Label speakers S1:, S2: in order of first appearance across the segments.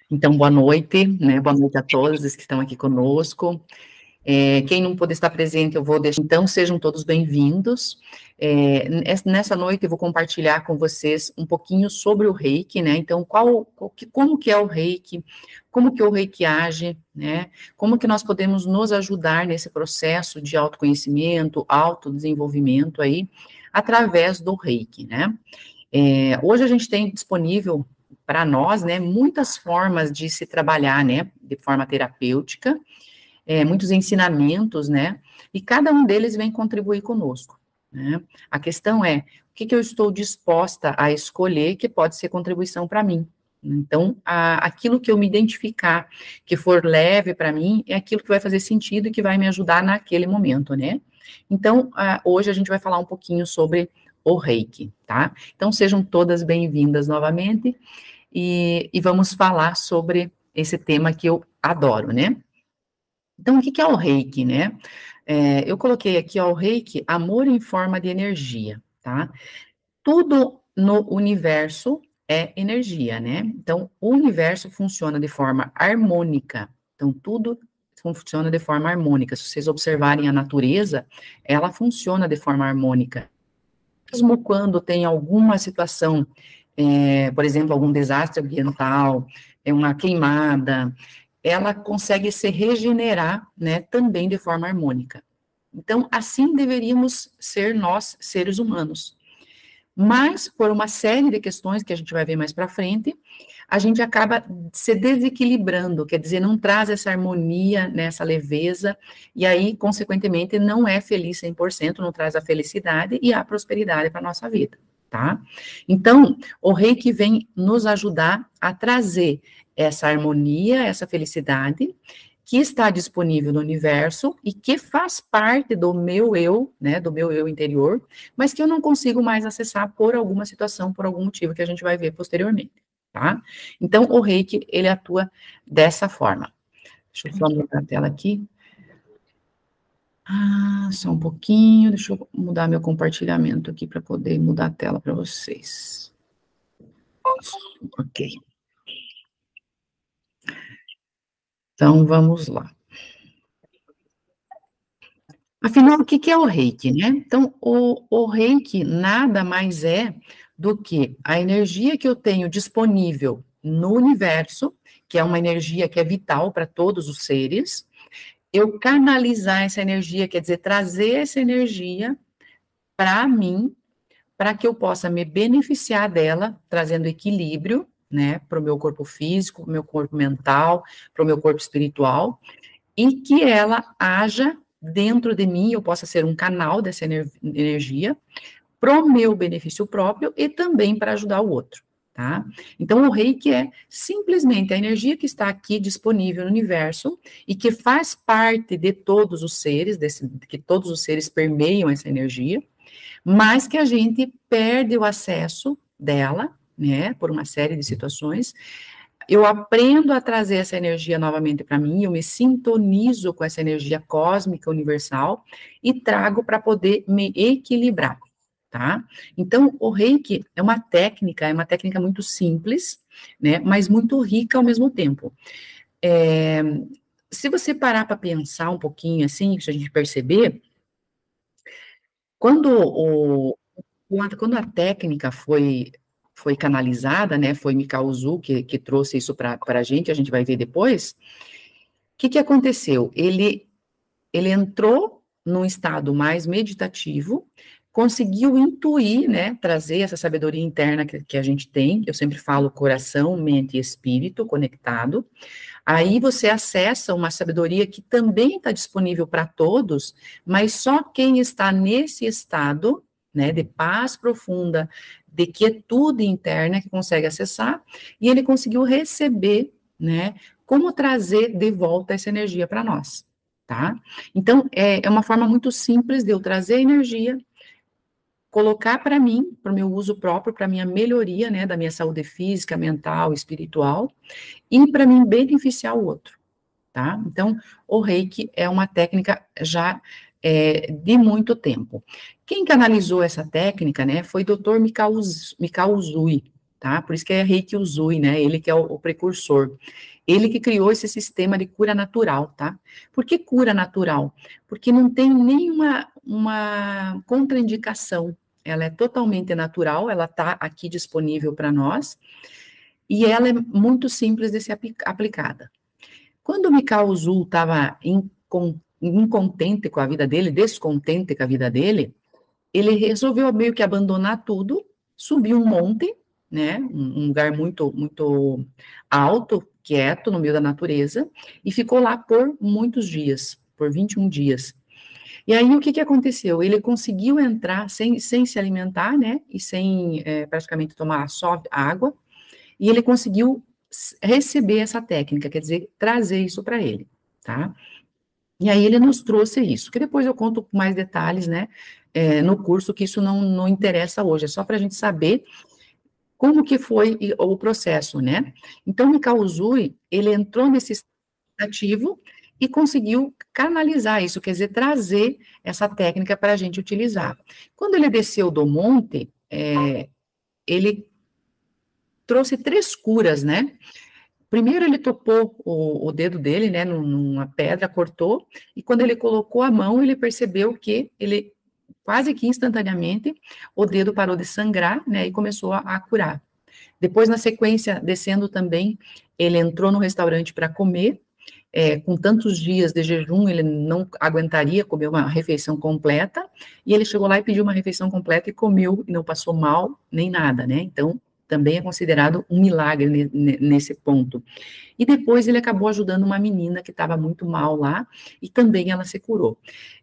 S1: Então, boa noite, né? Boa noite a todos que estão aqui conosco. Quem não puder estar presente, eu vou deixar. Então, sejam todos bem-vindos. Nessa noite, eu vou compartilhar com vocês um pouquinho sobre o Reiki, né? Então, como que é o Reiki, como que o Reiki age, né? Como que nós podemos nos ajudar nesse processo de autoconhecimento, autodesenvolvimento aí, através do Reiki, né? Hoje a gente tem disponível para nós, né, muitas formas de se trabalhar, né, de forma terapêutica, muitos ensinamentos, né, e cada um deles vem contribuir conosco, né. A questão é, o que eu estou disposta a escolher que pode ser contribuição para mim. Então, aquilo que eu me identificar, que for leve para mim, é aquilo que vai fazer sentido e que vai me ajudar naquele momento, né. Então, hoje a gente vai falar um pouquinho sobre o Reiki, tá? Então, sejam todas bem-vindas novamente. E vamos falar sobre esse tema que eu adoro, né? Então, o que é o Reiki, né? Eu coloquei aqui, ó, o Reiki, amor em forma de energia, tá? Tudo no universo é energia, né? Então, o universo funciona de forma harmônica. Então, tudo funciona de forma harmônica. Se vocês observarem a natureza, ela funciona de forma harmônica. Mesmo quando tem alguma situação, por exemplo, algum desastre ambiental, uma queimada, ela consegue se regenerar, né, também de forma harmônica. Então, assim deveríamos ser nós, seres humanos. Mas, por uma série de questões que a gente vai ver mais para frente, a gente acaba se desequilibrando, quer dizer, não traz essa harmonia, né, essa leveza, e aí, consequentemente, não é feliz 100%, não traz a felicidade e a prosperidade para a nossa vida, tá? Então, o Reiki vem nos ajudar a trazer essa harmonia, essa felicidade, que está disponível no universo e que faz parte do meu eu, né, do meu eu interior, mas que eu não consigo mais acessar por alguma situação, por algum motivo que a gente vai ver posteriormente, tá? Então, o Reiki, ele atua dessa forma. Deixa eu só mudar a tela aqui. Só um pouquinho, deixa eu mudar meu compartilhamento aqui para poder mudar a tela para vocês. Ok. Então, vamos lá. Afinal, o que é o Reiki, né? Então, o Reiki nada mais é do que a energia que eu tenho disponível no universo, que é uma energia que é vital para todos os seres, eu canalizar essa energia, quer dizer, trazer essa energia para mim, para que eu possa me beneficiar dela, trazendo equilíbrio, né, para o meu corpo físico, para o meu corpo mental, para o meu corpo espiritual, e que ela haja dentro de mim, eu possa ser um canal dessa energia, para o meu benefício próprio e também para ajudar o outro, tá? Então, o Reiki é simplesmente a energia que está aqui disponível no universo e que faz parte de todos os seres, que todos os seres permeiam essa energia, mas que a gente perde o acesso dela, né, por uma série de situações. Eu aprendo a trazer essa energia novamente para mim, eu me sintonizo com essa energia cósmica universal e trago para poder me equilibrar, tá? Então, o Reiki é uma técnica muito simples, né, mas muito rica ao mesmo tempo. Se você parar para pensar um pouquinho, assim, se a gente perceber, quando quando a técnica foi canalizada, né, foi Mikao Zu que trouxe isso para a gente vai ver depois, o que aconteceu? Ele entrou num estado mais meditativo, conseguiu intuir, né, trazer essa sabedoria interna que a gente tem, eu sempre falo coração, mente e espírito conectado, aí você acessa uma sabedoria que também está disponível para todos, mas só quem está nesse estado, né, de paz profunda, de quietude interna, que consegue acessar, e ele conseguiu receber, né, como trazer de volta essa energia para nós, tá? Então, é uma forma muito simples de eu trazer energia, colocar para mim, para o meu uso próprio, para a minha melhoria, né, da minha saúde física, mental, espiritual, e para mim beneficiar o outro, tá? Então, o Reiki é uma técnica já de muito tempo. Quem canalizou essa técnica, né, foi o Dr. Mikao Usui, tá? Por isso que é Reiki Usui, né? Ele que é o precursor. Ele que criou esse sistema de cura natural, tá? Por que cura natural? Porque não tem nenhuma uma contraindicação. Ela é totalmente natural, ela está aqui disponível para nós, e ela é muito simples de ser aplicada. Quando o Mikao Zul estava incontente com a vida dele, descontente com a vida dele, ele resolveu meio que abandonar tudo, subiu um monte, né, um lugar muito, muito alto, quieto, no meio da natureza, e ficou lá por muitos dias, por 21 dias. E aí, o que que aconteceu? Ele conseguiu entrar sem se alimentar, né, e sem praticamente tomar só água, e ele conseguiu receber essa técnica, quer dizer, trazer isso para ele, tá? E aí ele nos trouxe isso, que depois eu conto com mais detalhes, né, no curso, que isso não interessa hoje, é só para a gente saber como que foi o processo, né? Então, Mikao Usui, ele entrou nesse ativo e conseguiu canalizar isso, quer dizer, trazer essa técnica para a gente utilizar. Quando ele desceu do monte, ele trouxe 3 curas, né? Primeiro ele topou o dedo dele, né, numa pedra, cortou, e quando ele colocou a mão, ele percebeu que ele, quase que instantaneamente, o dedo parou de sangrar, né, e começou a curar. Depois, na sequência, descendo também, ele entrou no restaurante para comer, com tantos dias de jejum, ele não aguentaria comer uma refeição completa, e ele chegou lá e pediu uma refeição completa e comeu, e não passou mal, nem nada, né, então, também é considerado um milagre nesse ponto. E depois ele acabou ajudando uma menina que estava muito mal lá, e também ela se curou.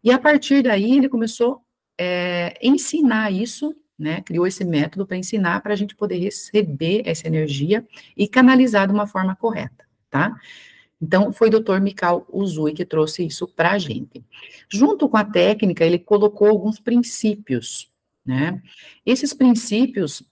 S1: E a partir daí ele começou a ensinar isso, né, criou esse método para ensinar, para a gente poder receber essa energia e canalizar de uma forma correta, tá? Então, foi o Dr. Mikao Usui que trouxe isso para a gente. Junto com a técnica, ele colocou alguns princípios, né? Esses princípios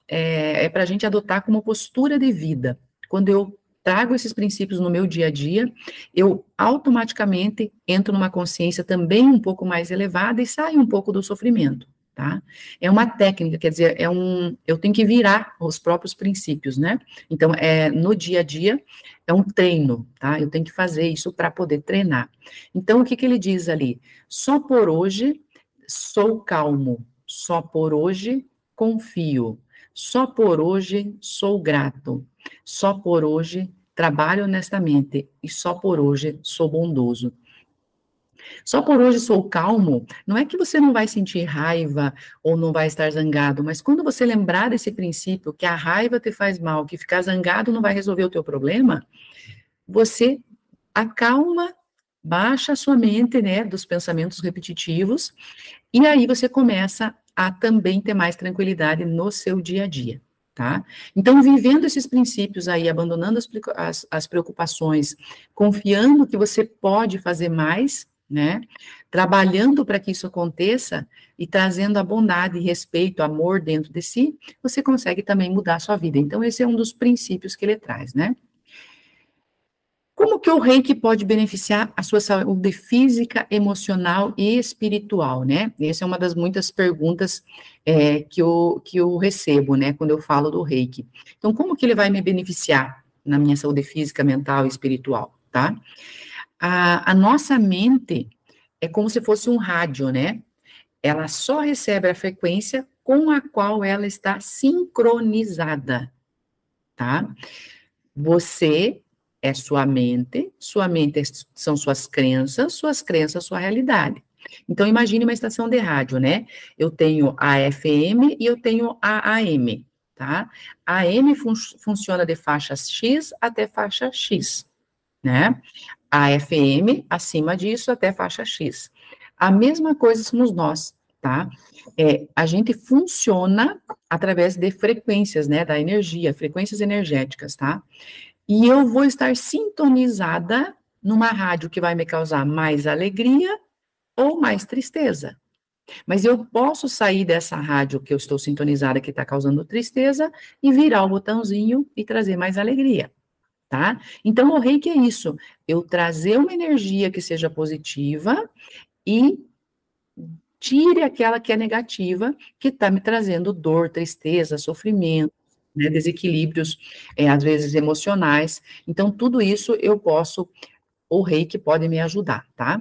S1: para a gente adotar como postura de vida. Quando eu trago esses princípios no meu dia a dia, eu automaticamente entro numa consciência também um pouco mais elevada e saio um pouco do sofrimento, tá? É uma técnica, quer dizer, eu tenho que virar os próprios princípios, né? Então, no dia a dia, é um treino, tá? Eu tenho que fazer isso para poder treinar. Então, o que que ele diz ali? Só por hoje sou calmo, só por hoje confio, só por hoje sou grato, só por hoje trabalho honestamente e só por hoje sou bondoso. Só por hoje sou calmo, não é que você não vai sentir raiva ou não vai estar zangado, mas quando você lembrar desse princípio, que a raiva te faz mal, que ficar zangado não vai resolver o teu problema, você acalma, baixa a sua mente, né, dos pensamentos repetitivos, e aí você começa a também ter mais tranquilidade no seu dia a dia, tá? Então, vivendo esses princípios aí, abandonando as preocupações, confiando que você pode fazer mais, né? Trabalhando para que isso aconteça e trazendo a bondade, respeito, amor dentro de si, você consegue também mudar a sua vida. Então, esse é um dos princípios que ele traz, né? Como que o reiki pode beneficiar a sua saúde física, emocional e espiritual, né? Essa é uma das muitas perguntas que eu recebo, né, quando eu falo do reiki. Então, como que ele vai me beneficiar na minha saúde física, mental e espiritual, tá? A nossa mente é como se fosse um rádio, né? Ela só recebe a frequência com a qual ela está sincronizada, tá? Você é sua mente são suas crenças, sua realidade. Então, imagine uma estação de rádio, né? Eu tenho a FM e eu tenho a AM, tá? A AM funciona de faixa X até faixa X, né? A FM, acima disso, até faixa X. A mesma coisa somos nós, tá? A gente funciona através de frequências, né? Da energia, frequências energéticas, tá? E eu vou estar sintonizada numa rádio que vai me causar mais alegria ou mais tristeza. Mas eu posso sair dessa rádio que eu estou sintonizada, que está causando tristeza, e virar o botãozinho e trazer mais alegria, tá? Então, o reiki é isso, eu trazer uma energia que seja positiva e tire aquela que é negativa, que está me trazendo dor, tristeza, sofrimento. né, desequilíbrios, às vezes emocionais. Então, tudo isso o reiki pode me ajudar, tá?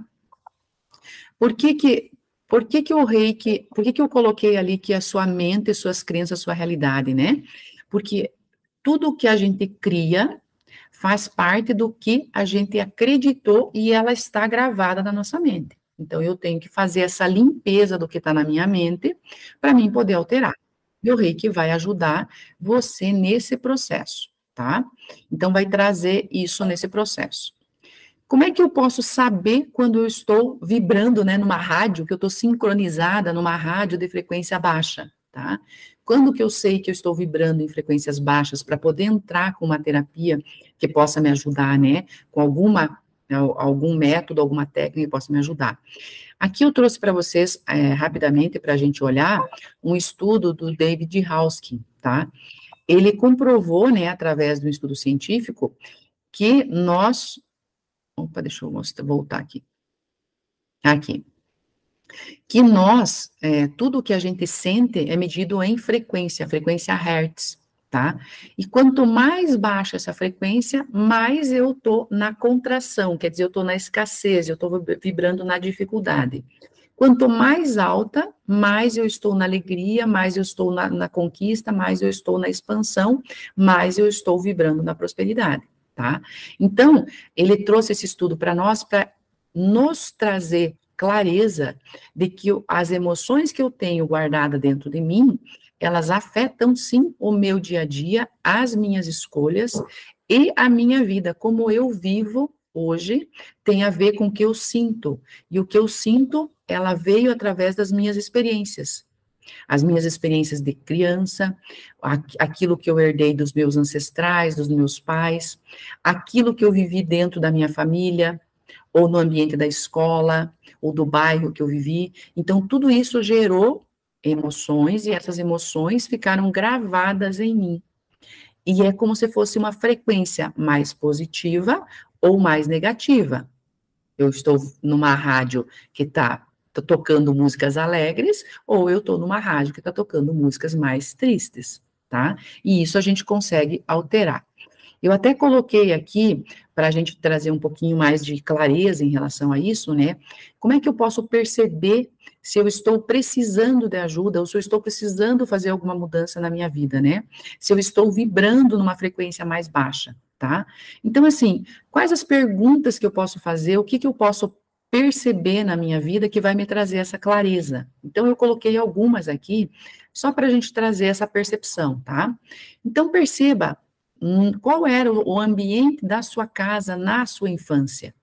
S1: Por que que, o reiki, por que eu coloquei ali que a sua mente, suas crenças, sua realidade, né? Porque tudo que a gente cria faz parte do que a gente acreditou e ela está gravada na nossa mente. Então, eu tenho que fazer essa limpeza do que está na minha mente para mim poder alterar. E o reiki vai ajudar você nesse processo, tá? Então, vai trazer isso nesse processo. Como é que eu posso saber quando eu estou vibrando, né, numa rádio, que eu estou sincronizada numa rádio de frequência baixa, tá? Quando que eu sei que eu estou vibrando em frequências baixas para poder entrar com uma terapia que possa me ajudar, né, com algum método, alguma técnica que possa me ajudar. Aqui eu trouxe para vocês, rapidamente, para a gente olhar, um estudo do David Hawkins, tá? Ele comprovou, né, através do estudo científico, que nós... Opa, deixa eu voltar aqui. Aqui. Que nós, tudo que a gente sente é medido em frequência, frequência Hertz, tá? E quanto mais baixa essa frequência, mais eu tô na contração, quer dizer, eu tô na escassez, eu tô vibrando na dificuldade. Quanto mais alta, mais eu estou na alegria, mais eu estou na conquista, mais eu estou na expansão, mais eu estou vibrando na prosperidade, tá? Então, ele trouxe esse estudo para nós, para nos trazer clareza de que as emoções que eu tenho guardada dentro de mim, elas afetam, sim, o meu dia a dia, as minhas escolhas e a minha vida, como eu vivo hoje, tem a ver com o que eu sinto. E o que eu sinto, ela veio através das minhas experiências. As minhas experiências de criança, aquilo que eu herdei dos meus ancestrais, dos meus pais, aquilo que eu vivi dentro da minha família, ou no ambiente da escola, ou do bairro que eu vivi. Então, tudo isso gerou emoções, e essas emoções ficaram gravadas em mim. E é como se fosse uma frequência mais positiva ou mais negativa. Eu estou numa rádio que está tocando músicas alegres, ou eu estou numa rádio que está tocando músicas mais tristes, tá? E isso a gente consegue alterar. Eu até coloquei aqui, para a gente trazer um pouquinho mais de clareza em relação a isso, né? Como é que eu posso perceber se eu estou precisando de ajuda, ou se eu estou precisando fazer alguma mudança na minha vida, né? Se eu estou vibrando numa frequência mais baixa, tá? Então, assim, quais as perguntas que eu posso fazer, o que eu posso perceber na minha vida que vai me trazer essa clareza? Então, eu coloquei algumas aqui, só para a gente trazer essa percepção, tá? Então, perceba qual era o ambiente da sua casa na sua infância.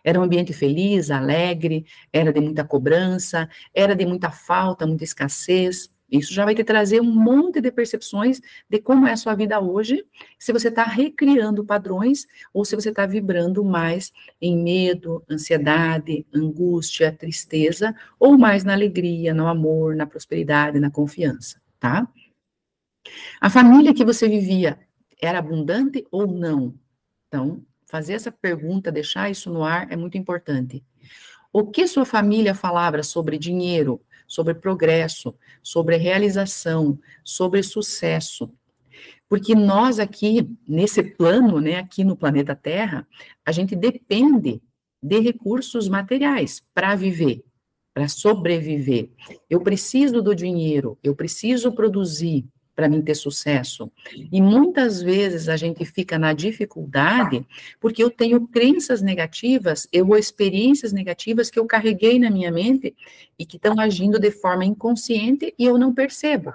S1: Era um ambiente feliz, alegre, era de muita cobrança, era de muita falta, muita escassez. Isso já vai te trazer um monte de percepções de como é a sua vida hoje, se você está recriando padrões ou se você está vibrando mais em medo, ansiedade, angústia, tristeza, ou mais na alegria, no amor, na prosperidade, na confiança, tá? A família que você vivia era abundante ou não? Então, fazer essa pergunta, deixar isso no ar é muito importante. O que sua família falava sobre dinheiro, sobre progresso, sobre realização, sobre sucesso? Porque nós aqui, nesse plano, né, aqui no planeta Terra, a gente depende de recursos materiais para viver, para sobreviver. Eu preciso do dinheiro, eu preciso produzir para mim ter sucesso. E muitas vezes a gente fica na dificuldade porque eu tenho crenças negativas, ou experiências negativas que eu carreguei na minha mente e que estão agindo de forma inconsciente e eu não percebo.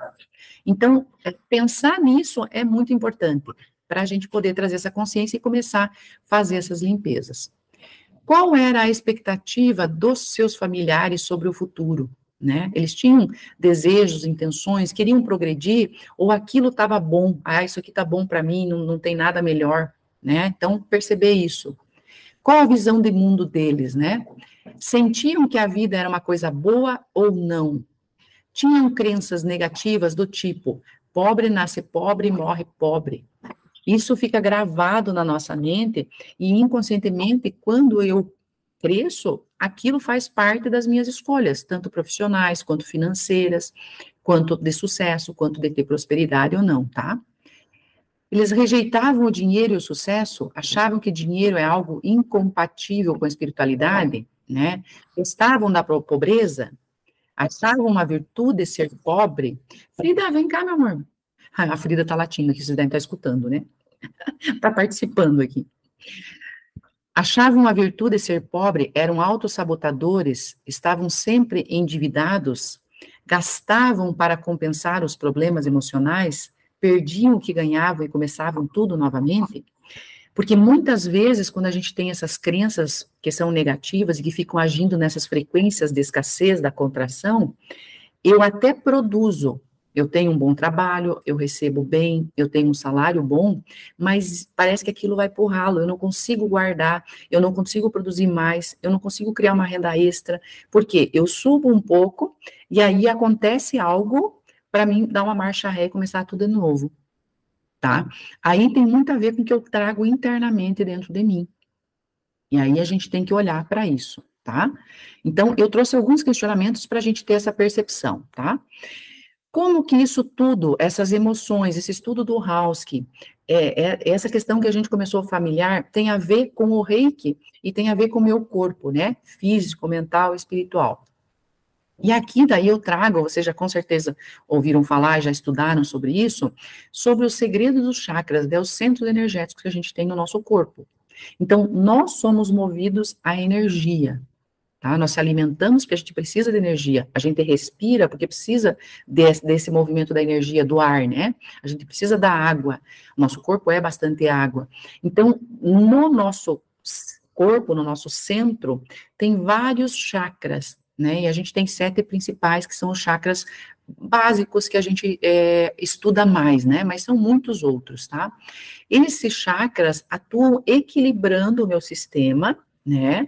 S1: Então, pensar nisso é muito importante para a gente poder trazer essa consciência e começar a fazer essas limpezas. Qual era a expectativa dos seus familiares sobre o futuro? Né? Eles tinham desejos, intenções, queriam progredir, ou aquilo estava bom, isso aqui está bom para mim, não tem nada melhor, né? Então, perceber isso. Qual a visão de mundo deles, né? Sentiam que a vida era uma coisa boa ou não? Tinham crenças negativas do tipo, pobre nasce pobre e morre pobre. Isso fica gravado na nossa mente e inconscientemente, quando eu cresço, aquilo faz parte das minhas escolhas, tanto profissionais, quanto financeiras, quanto de sucesso, quanto de ter prosperidade ou não, tá? Eles rejeitavam o dinheiro e o sucesso, achavam que dinheiro é algo incompatível com a espiritualidade, né? Gostavam da pobreza, achavam uma virtude ser pobre. Frida, vem cá, meu amor. A Frida tá latindo aqui, vocês devem estar escutando, né? Tá participando aqui. Achavam a virtude ser pobre, eram autossabotadores, estavam sempre endividados, gastavam para compensar os problemas emocionais, perdiam o que ganhavam e começavam tudo novamente. Porque muitas vezes, quando a gente tem essas crenças que são negativas e que ficam agindo nessas frequências de escassez, da contração, eu até produzo, eu tenho um bom trabalho, eu recebo bem, eu tenho um salário bom, mas parece que aquilo vai por ralo, eu não consigo guardar, eu não consigo produzir mais, eu não consigo criar uma renda extra, porque eu subo um pouco e aí acontece algo para mim dar uma marcha ré e começar tudo de novo, tá? Aí tem muito a ver com o que eu trago internamente dentro de mim. E aí a gente tem que olhar para isso, tá? Então, eu trouxe alguns questionamentos para a gente ter essa percepção, tá? Como que isso tudo, essas emoções, esse estudo do Haussky, essa questão que a gente começou familiar, tem a ver com o Reiki e tem a ver com o meu corpo, né? Físico, mental, espiritual. E aqui daí eu trago, vocês já com certeza ouviram falar, já estudaram sobre isso, sobre os segredos dos chakras, né, os centros energéticos que a gente tem no nosso corpo. Então, nós somos movidos à energia, tá? Nós se alimentamos porque a gente precisa de energia, a gente respira porque precisa desse movimento da energia, do ar, né? A gente precisa da água, nosso corpo é bastante água. Então, no nosso corpo, no nosso centro, tem vários chakras, né? E a gente tem 7 principais, que são os chakras básicos que a gente estuda mais, né? Mas são muitos outros, tá? Esses chakras atuam equilibrando o meu sistema, né?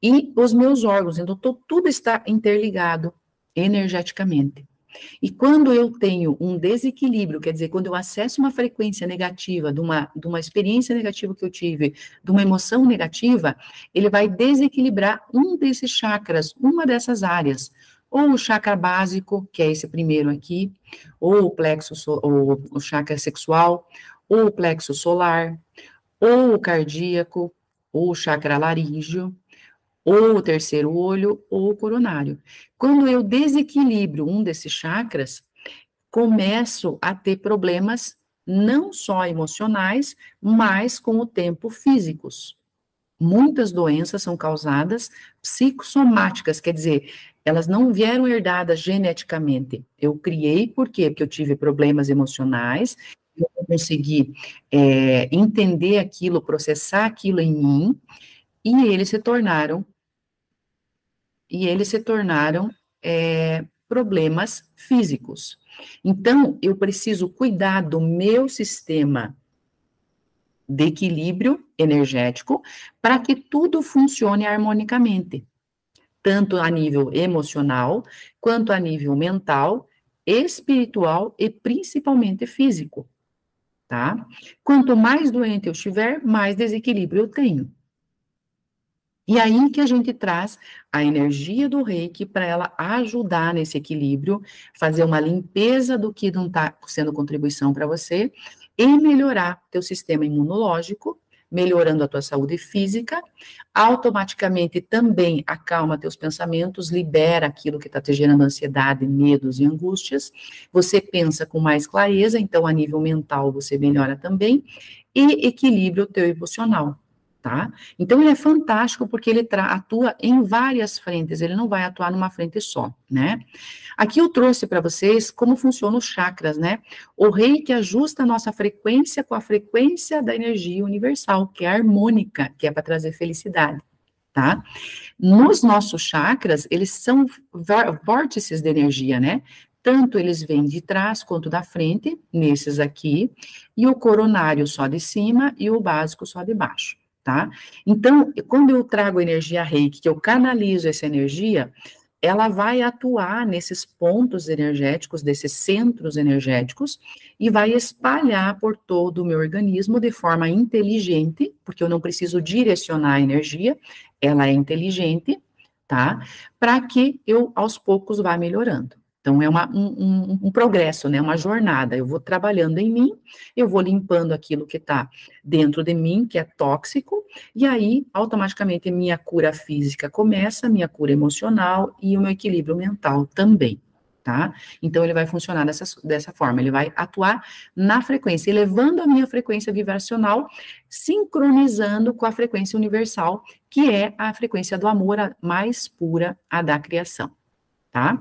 S1: E os meus órgãos, então tudo está interligado energeticamente. E quando eu tenho um desequilíbrio, quer dizer, quando eu acesso uma frequência negativa, de uma experiência negativa que eu tive, de uma emoção negativa, ele vai desequilibrar um desses chakras, uma dessas áreas. Ou o chakra básico, que é esse primeiro aqui, ou o plexo, ou o chakra sexual, ou o plexo solar, ou o cardíaco, ou o chakra laríngeo, ou o terceiro olho, ou o coronário. Quando eu desequilibro um desses chakras, começo a ter problemas não só emocionais, mas com o tempo físicos. Muitas doenças são causadas psicossomáticas, quer dizer, elas não vieram herdadas geneticamente. Eu criei por quê? Porque eu tive problemas emocionais, eu não consegui entender aquilo, processar aquilo em mim, e eles se tornaram problemas físicos. Então, eu preciso cuidar do meu sistema de equilíbrio energético para que tudo funcione harmonicamente, tanto a nível emocional, quanto a nível mental, espiritual e principalmente físico, tá? Quanto mais doente eu estiver, mais desequilíbrio eu tenho. E aí que a gente traz a energia do Reiki para ela ajudar nesse equilíbrio, fazer uma limpeza do que não está sendo contribuição para você e melhorar teu sistema imunológico, melhorando a tua saúde física, automaticamente também acalma teus pensamentos, libera aquilo que está te gerando ansiedade, medos e angústias, você pensa com mais clareza, então a nível mental você melhora também, e equilibra o teu emocional. Tá? Então, ele é fantástico porque ele atua em várias frentes, ele não vai atuar numa frente só, né? Aqui eu trouxe para vocês como funcionam os chakras, né? O Reiki ajusta a nossa frequência com a frequência da energia universal, que é harmônica, que é para trazer felicidade, tá? Nos nossos chakras, eles são vórtices de energia, né? Tanto eles vêm de trás quanto da frente, nesses aqui, e o coronário só de cima e o básico só de baixo. Tá? Então, quando eu trago energia Reiki, que eu canalizo essa energia, ela vai atuar nesses pontos energéticos, desses centros energéticos, e vai espalhar por todo o meu organismo de forma inteligente, porque eu não preciso direcionar a energia, ela é inteligente, tá? Para que eu, aos poucos, vá melhorando. Então, é um progresso, né, uma jornada. Eu vou trabalhando em mim, eu vou limpando aquilo que está dentro de mim, que é tóxico, e aí, automaticamente, minha cura física começa, minha cura emocional e o meu equilíbrio mental também, tá? Então, ele vai funcionar dessa forma, ele vai atuar na frequência, elevando a minha frequência vibracional, sincronizando com a frequência universal, que é a frequência do amor mais pura, a da criação, tá?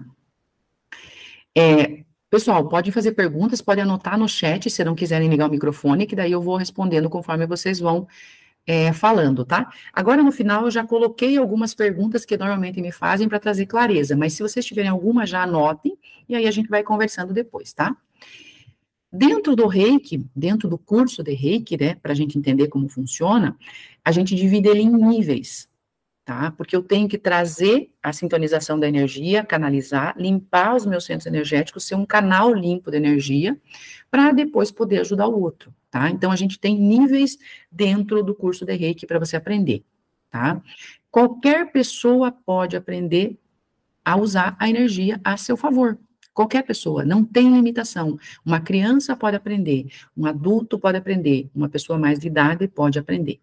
S1: Pessoal, pode fazer perguntas, pode anotar no chat, se não quiserem ligar o microfone, que daí eu vou respondendo conforme vocês vão falando, tá? Agora, no final, eu já coloquei algumas perguntas que normalmente me fazem para trazer clareza, mas se vocês tiverem alguma, já anotem, e aí a gente vai conversando depois, tá? Dentro do Reiki, dentro do curso de Reiki, né, para a gente entender como funciona, a gente divide ele em níveis, tá? Porque eu tenho que trazer a sintonização da energia, canalizar, limpar os meus centros energéticos, ser um canal limpo de energia, para depois poder ajudar o outro, tá? Então, a gente tem níveis dentro do curso de Reiki para você aprender, tá? Qualquer pessoa pode aprender a usar a energia a seu favor. Qualquer pessoa, não tem limitação. Uma criança pode aprender, um adulto pode aprender, uma pessoa mais de idade pode aprender,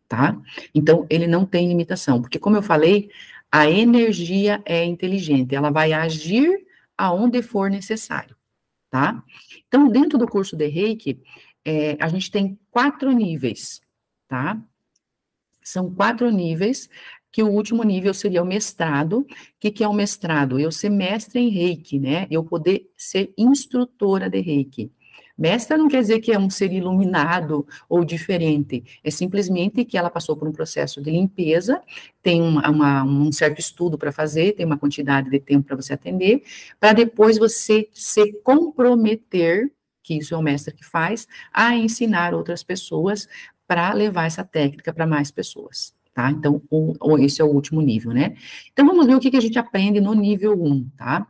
S1: tá? Então, ele não tem limitação, porque, como eu falei, a energia é inteligente, ela vai agir aonde for necessário, tá? Então, dentro do curso de Reiki, a gente tem 4 níveis, tá? São 4 níveis, que o último nível seria o mestrado. O que é o mestrado? Eu ser mestre em Reiki, né? Eu poder ser instrutora de Reiki. Mestra não quer dizer que é um ser iluminado ou diferente, é simplesmente que ela passou por um processo de limpeza, tem um certo estudo para fazer, tem uma quantidade de tempo para você atender, para depois você se comprometer, que isso é o mestre que faz, a ensinar outras pessoas para levar essa técnica para mais pessoas, tá? Então, esse é o último nível, né? Então, vamos ver o que a gente aprende no nível 1, tá?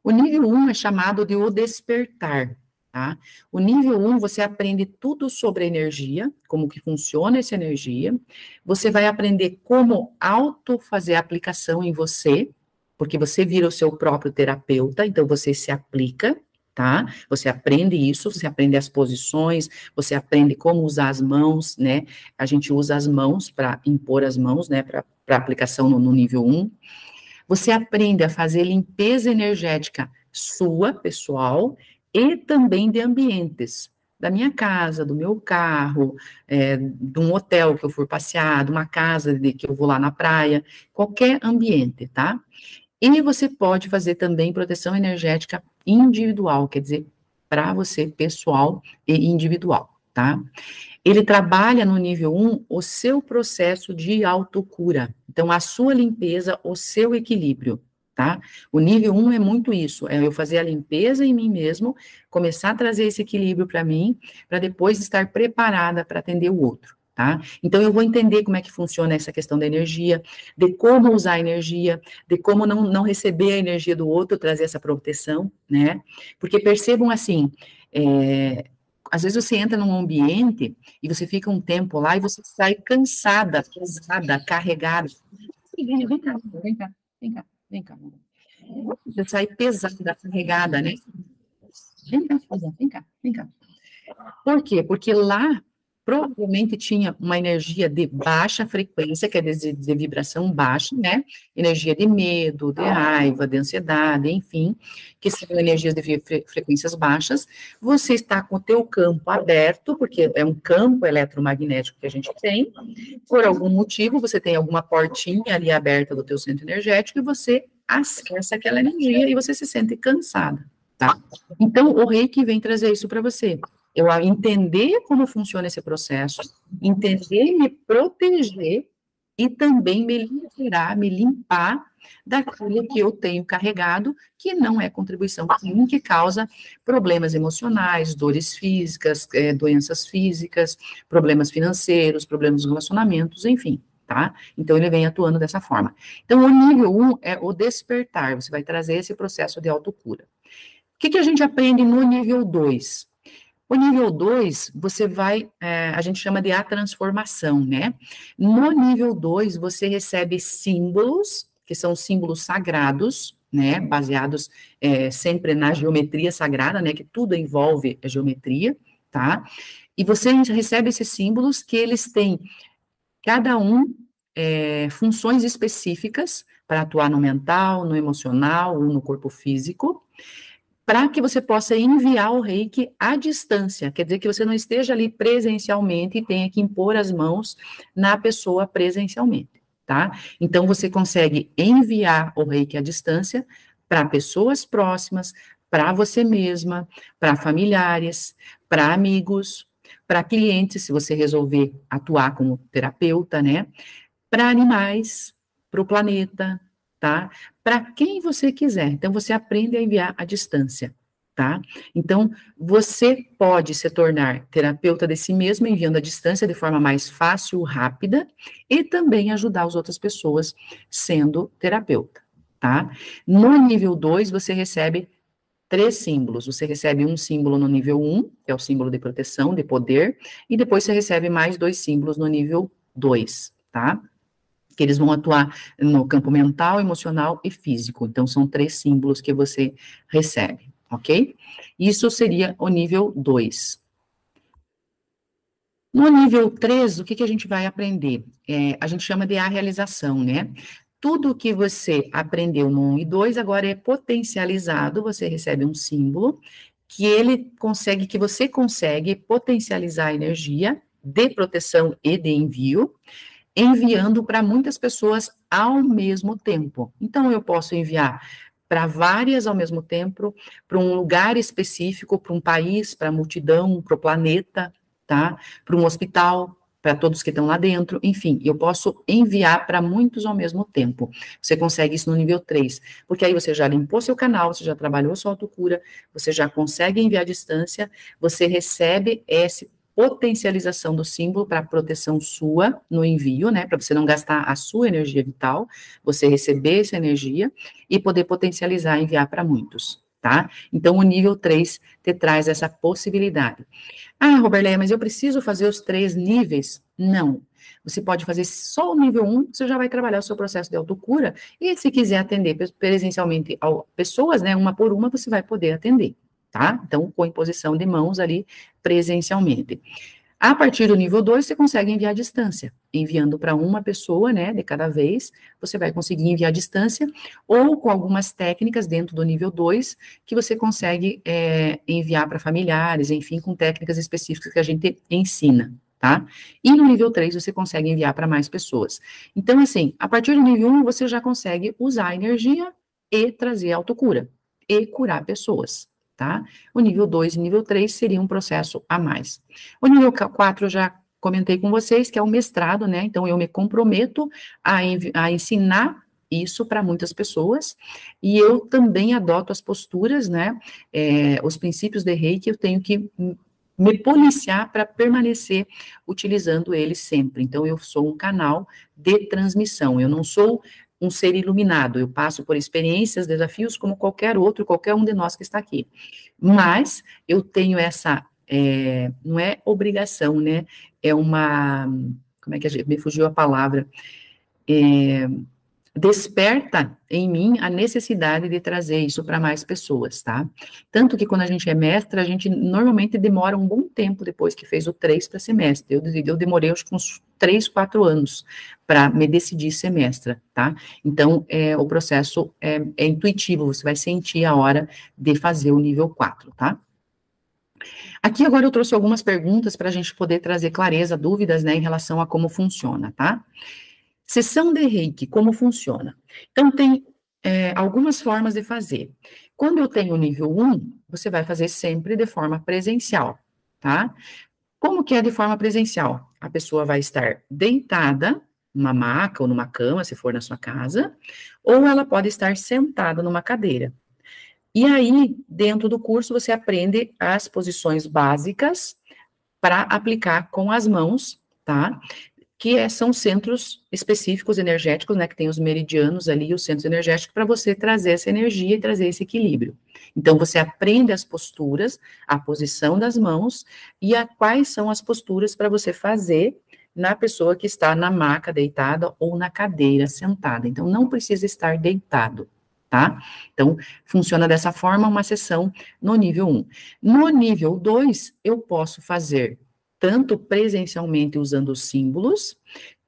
S1: O nível 1 é chamado de o despertar, tá? O nível 1, você aprende tudo sobre a energia, como que funciona essa energia, você vai aprender como fazer a aplicação em você, porque você vira o seu próprio terapeuta, então você se aplica, tá? Você aprende isso, você aprende as posições, você aprende como usar as mãos, né? A gente usa as mãos para impor as mãos, né? Para aplicação no nível 1. Você aprende a fazer limpeza energética sua, pessoal, e também de ambientes, da minha casa, do meu carro, de um hotel que eu for passear, de uma casa que eu vou lá na praia, qualquer ambiente, tá? E você pode fazer também proteção energética individual, quer dizer, para você, pessoal e individual, tá? Ele trabalha no nível 1 o seu processo de autocura. Então, a sua limpeza, o seu equilíbrio, tá? O nível 1 é muito isso, é eu fazer a limpeza em mim mesmo, começar a trazer esse equilíbrio para mim, para depois estar preparada para atender o outro, tá? Então, eu vou entender como é que funciona essa questão da energia, de como usar a energia, de como não receber a energia do outro, trazer essa proteção, né? Porque percebam assim, às vezes você entra num ambiente e você fica um tempo lá e você sai cansada, pesada, carregada. Vem cá, vem cá, vem cá, vem cá. Você sai pesada, carregada, né? Vem cá, vem cá, vem cá. Por quê? Porque lá provavelmente tinha uma energia de baixa frequência, quer dizer, de vibração baixa, né? Energia de medo, de raiva, de ansiedade, enfim, que são energias de frequências baixas. Você está com o teu campo aberto, porque é um campo eletromagnético que a gente tem, por algum motivo, você tem alguma portinha ali aberta do teu centro energético e você acessa aquela energia e você se sente cansada, tá? Então, o Reiki vem trazer isso para você. Eu entender como funciona esse processo, entender, me proteger e também me liberar, me limpar daquilo que eu tenho carregado, que não é contribuição para mim, que causa problemas emocionais, dores físicas, doenças físicas, problemas financeiros, problemas de relacionamentos, enfim, tá? Então, ele vem atuando dessa forma. Então, o nível 1 é o despertar, você vai trazer esse processo de autocura. O que a gente aprende no nível 2? O nível 2, você vai, a gente chama de a transformação, né? No nível 2, você recebe símbolos, que são símbolos sagrados, né, baseados sempre na geometria sagrada, né, que tudo envolve a geometria, tá? E você recebe esses símbolos que eles têm, cada um, funções específicas para atuar no mental, no emocional ou no corpo físico, para que você possa enviar o reiki à distância, quer dizer que você não esteja ali presencialmente e tenha que impor as mãos na pessoa presencialmente, tá? Então, você consegue enviar o reiki à distância para pessoas próximas, para você mesma, para familiares, para amigos, para clientes, se você resolver atuar como terapeuta, né? Para animais, para o planeta, tá? Para quem você quiser. Então, você aprende a enviar à distância, tá? Então, você pode se tornar terapeuta de si mesmo, enviando à distância de forma mais fácil, rápida, e também ajudar as outras pessoas sendo terapeuta, tá? No nível 2, você recebe 3 símbolos. Você recebe um símbolo no nível 1, que é o símbolo de proteção, de poder, e depois você recebe mais 2 símbolos no nível 2, tá? Que eles vão atuar no campo mental, emocional e físico. Então, são 3 símbolos que você recebe, ok? Isso seria o nível 2. No nível 3, o que a gente vai aprender? A gente chama de a realização, né? Tudo que você aprendeu no 1 e 2, agora é potencializado, você recebe um símbolo, que você consegue potencializar a energia de proteção e de envio, enviando para muitas pessoas ao mesmo tempo. Então, eu posso enviar para várias ao mesmo tempo, para um lugar específico, para um país, para a multidão, para o planeta, tá? Para um hospital, para todos que estão lá dentro, enfim, eu posso enviar para muitos ao mesmo tempo. Você consegue isso no nível 3, porque aí você já limpou seu canal, você já trabalhou sua autocura, você já consegue enviar à distância, você recebe esse potencialização do símbolo para proteção sua no envio, né, para você não gastar a sua energia vital, você receber essa energia e poder potencializar e enviar para muitos, tá? Então, o nível 3 te traz essa possibilidade. Ah, Roberleia, mas eu preciso fazer os 3 níveis? Não. Você pode fazer só o nível 1, você já vai trabalhar o seu processo de autocura, e se quiser atender presencialmente pessoas, né, uma por uma, você vai poder atender, tá? Então, com imposição de mãos ali presencialmente. A partir do nível 2, você consegue enviar à distância, enviando para uma pessoa, né, de cada vez, você vai conseguir enviar à distância, ou com algumas técnicas dentro do nível 2, que você consegue enviar para familiares, enfim, com técnicas específicas que a gente ensina, tá? E no nível 3, você consegue enviar para mais pessoas. Então, assim, a partir do nível 1, você já consegue usar a energia e trazer autocura, e curar pessoas, tá? O nível 2 e nível 3 seria um processo a mais. O nível 4 eu já comentei com vocês, que é o mestrado, né? Então, eu me comprometo a ensinar isso para muitas pessoas, e eu também adoto as posturas, né? Os princípios de Reiki, eu tenho que me policiar para permanecer utilizando eles sempre. Então, eu sou um canal de transmissão, eu não sou um ser iluminado, eu passo por experiências, desafios como qualquer outro, qualquer um de nós que está aqui. Mas eu tenho essa, não é obrigação, né? É uma, como é que me fugiu a palavra? Desperta em mim a necessidade de trazer isso para mais pessoas, tá? Tanto que quando a gente é mestra, a gente normalmente demora um bom tempo depois que fez o 3 para ser mestre. Eu demorei acho que uns 3, 4 anos para me decidir ser mestra, tá? Então, o processo é intuitivo, você vai sentir a hora de fazer o nível 4, tá? Aqui agora eu trouxe algumas perguntas para a gente poder trazer clareza, dúvidas, né, em relação a como funciona, tá? Sessão de Reiki, como funciona? Então, tem algumas formas de fazer. Quando eu tenho o nível 1, você vai fazer sempre de forma presencial, tá? Como que é de forma presencial? A pessoa vai estar deitada numa maca ou numa cama, se for na sua casa, ou ela pode estar sentada numa cadeira. E aí, dentro do curso, você aprende as posições básicas para aplicar com as mãos, tá? Que são centros específicos energéticos, né, que tem os meridianos ali, os centros energéticos, para você trazer essa energia e trazer esse equilíbrio. Então, você aprende as posturas, a posição das mãos, e quais são as posturas para você fazer na pessoa que está na maca deitada ou na cadeira sentada. Então, não precisa estar deitado, tá? Então, funciona dessa forma uma sessão no nível 1. No nível 2, eu posso fazer tanto presencialmente usando os símbolos,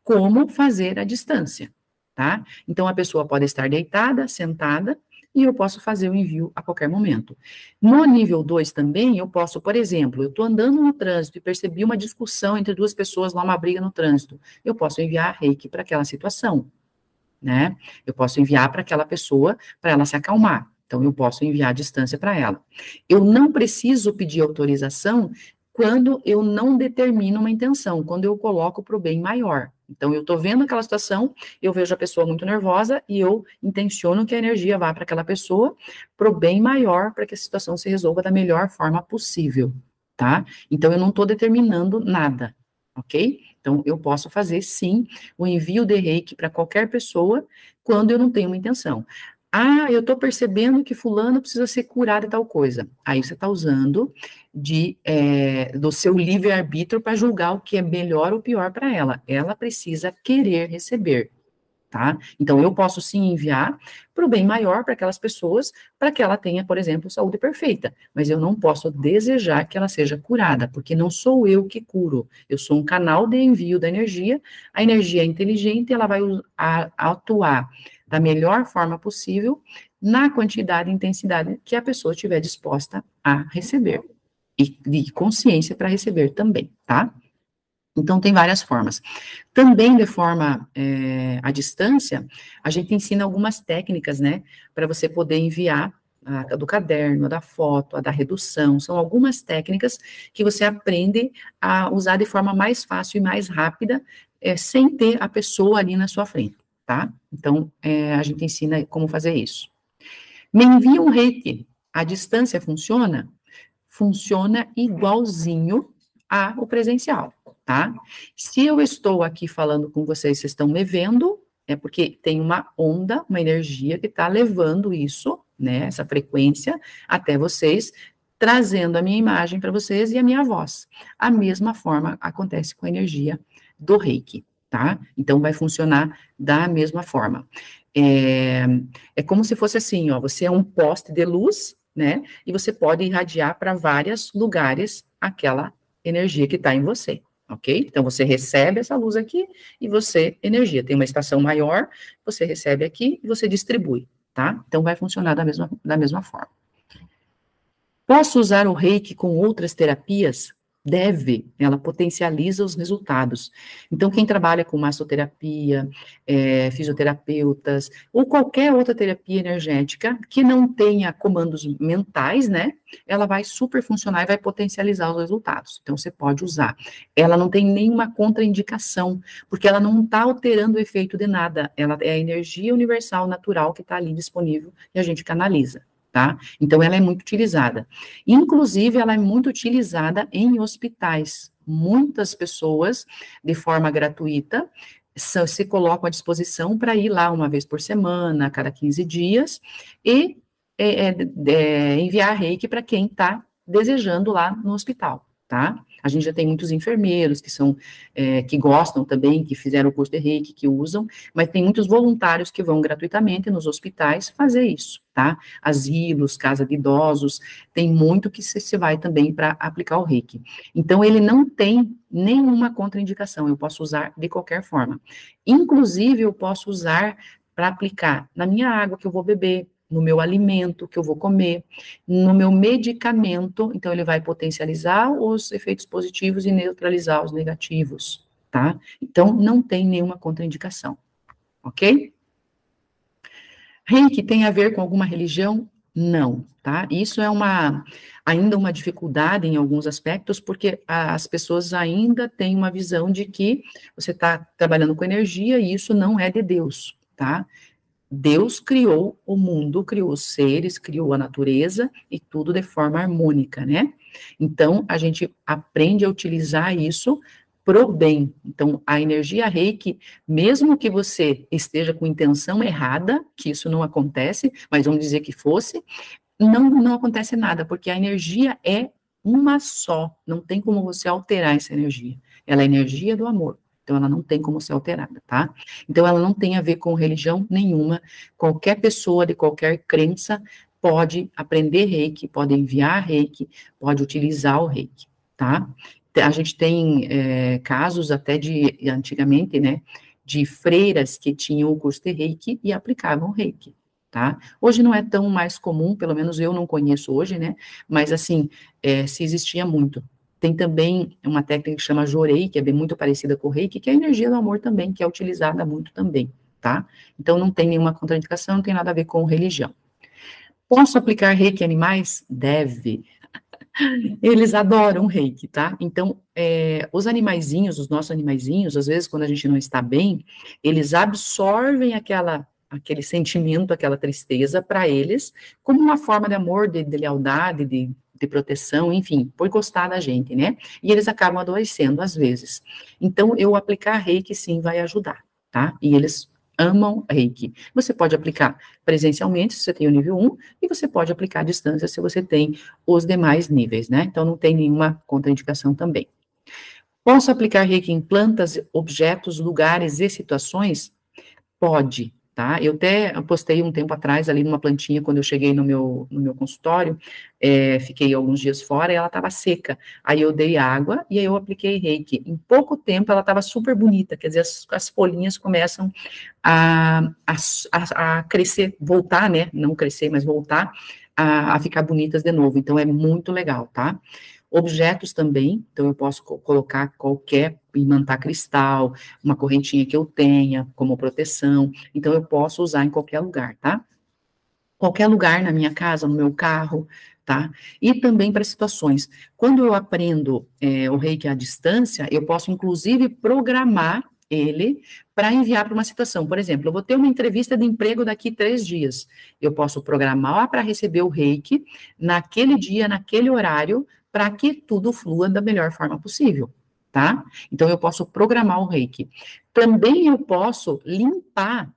S1: como fazer à distância, tá? Então, a pessoa pode estar deitada, sentada, e eu posso fazer o envio a qualquer momento. No nível 2 também, eu posso, por exemplo, eu estou andando no trânsito e percebi uma discussão entre duas pessoas lá, uma briga no trânsito, eu posso enviar reiki para aquela situação, né? Eu posso enviar para aquela pessoa, para ela se acalmar. Então, eu posso enviar a distância para ela. Eu não preciso pedir autorização quando eu não determino uma intenção, quando eu coloco para o bem maior. Então, eu estou vendo aquela situação, eu vejo a pessoa muito nervosa e eu intenciono que a energia vá para aquela pessoa, para o bem maior, para que a situação se resolva da melhor forma possível, tá? Então, eu não estou determinando nada, ok? Então, eu posso fazer, sim, o envio de reiki para qualquer pessoa quando eu não tenho uma intenção. Ah, eu estou percebendo que fulano precisa ser curado de tal coisa. Aí você está usando do seu livre-arbítrio para julgar o que é melhor ou pior para ela. Ela precisa querer receber, tá? Então, eu posso sim enviar para o bem maior para aquelas pessoas, para que ela tenha, por exemplo, saúde perfeita. Mas eu não posso desejar que ela seja curada, porque não sou eu que curo. Eu sou um canal de envio da energia, a energia é inteligente, ela vai atuar da melhor forma possível, na quantidade e intensidade que a pessoa estiver disposta a receber. E de consciência para receber também, tá? Então, tem várias formas. Também, de forma à distância, a gente ensina algumas técnicas, né, para você poder enviar a do caderno, a da foto, a da redução, são algumas técnicas que você aprende a usar de forma mais fácil e mais rápida, sem ter a pessoa ali na sua frente, tá? Então, a gente ensina como fazer isso. Me envia um reiki, a distância funciona? Funciona igualzinho ao presencial, tá? Se eu estou aqui falando com vocês, vocês estão me vendo, é porque tem uma onda, uma energia que está levando isso, né, essa frequência, até vocês, trazendo a minha imagem para vocês e a minha voz. A mesma forma acontece com a energia do reiki, tá? Então, vai funcionar da mesma forma. É como se fosse assim, ó, você é um poste de luz, né, e você pode irradiar para vários lugares aquela energia que está em você, ok? Então, você recebe essa luz aqui e você, energia, tem uma estação maior, você recebe aqui e você distribui, tá? Então, vai funcionar da mesma forma. Posso usar o reiki com outras terapias? Deve, ela potencializa os resultados. Então, quem trabalha com massoterapia, fisioterapeutas, ou qualquer outra terapia energética que não tenha comandos mentais, né, ela vai super funcionar e vai potencializar os resultados. Então, você pode usar. Ela não tem nenhuma contraindicação, porque ela não está alterando o efeito de nada. Ela é a energia universal natural que está ali disponível e a gente canaliza. Tá? Então, ela é muito utilizada. Inclusive, ela é muito utilizada em hospitais. Muitas pessoas, de forma gratuita, se colocam à disposição para ir lá uma vez por semana, a cada 15 dias, e enviar reiki para quem está desejando lá no hospital, tá? A gente já tem muitos enfermeiros que gostam também, que fizeram o curso de reiki, que usam, mas tem muitos voluntários que vão gratuitamente nos hospitais fazer isso, tá? Asilos, casa de idosos, tem muito que se vai também para aplicar o reiki. Então, ele não tem nenhuma contraindicação, eu posso usar de qualquer forma. Inclusive, eu posso usar para aplicar na minha água que eu vou beber, no meu alimento que eu vou comer, no meu medicamento, então ele vai potencializar os efeitos positivos e neutralizar os negativos, tá? Então, não tem nenhuma contraindicação, ok? Reiki tem a ver com alguma religião? Não, tá? Isso é ainda uma dificuldade em alguns aspectos, porque as pessoas ainda têm uma visão de que você está trabalhando com energia e isso não é de Deus, tá? Deus criou o mundo, criou os seres, criou a natureza e tudo de forma harmônica, né? Então, a gente aprende a utilizar isso pro bem. Então, a energia reiki, mesmo que você esteja com intenção errada, que isso não acontece, mas vamos dizer que fosse, não acontece nada, porque a energia é uma só, não tem como você alterar essa energia. Ela é a energia do amor. Então, ela não tem como ser alterada, tá? Então, ela não tem a ver com religião nenhuma. Qualquer pessoa de qualquer crença pode aprender reiki, pode enviar reiki, pode utilizar o reiki, tá? A gente tem casos até de, antigamente, né, de freiras que tinham o curso de reiki e aplicavam reiki, tá? Hoje não é tão mais comum, pelo menos eu não conheço hoje, né, mas assim, se existia muito. Tem também uma técnica que chama Jorei, que é bem muito parecida com o reiki, que é a energia do amor também, que é utilizada muito também, tá? Então não tem nenhuma contraindicação, não tem nada a ver com religião. Posso aplicar reiki em animais? Deve. Eles adoram reiki, tá? Então, os animaizinhos, os nossos animaizinhos, às vezes, quando a gente não está bem, eles absorvem aquele sentimento, aquela tristeza para eles, como uma forma de amor, de lealdade, de proteção, enfim, por gostar da gente, né? E eles acabam adoecendo às vezes. Então, eu aplicar reiki, sim, vai ajudar, tá? E eles amam reiki. Você pode aplicar presencialmente, se você tem o nível 1, e você pode aplicar à distância, se você tem os demais níveis, né? Então, não tem nenhuma contraindicação também. Posso aplicar reiki em plantas, objetos, lugares e situações? Pode, tá? Eu até postei um tempo atrás ali numa plantinha, quando eu cheguei no meu consultório, fiquei alguns dias fora e ela estava seca. Aí eu dei água e aí eu apliquei reiki. Em pouco tempo ela estava super bonita, quer dizer, as folhinhas começam a crescer, voltar, né? Não crescer, mas voltar a ficar bonitas de novo. Então é muito legal, tá? Objetos também, então eu posso colocar qualquer imantar cristal, uma correntinha que eu tenha como proteção, então eu posso usar em qualquer lugar, tá? Qualquer lugar na minha casa, no meu carro, tá? E também para situações. Quando eu aprendo o reiki à distância, eu posso inclusive programar ele para enviar para uma situação. Por exemplo, eu vou ter uma entrevista de emprego daqui 3 dias. Eu posso programar para receber o reiki naquele dia, naquele horário, para que tudo flua da melhor forma possível, tá? Então, eu posso programar o reiki. Também eu posso limpar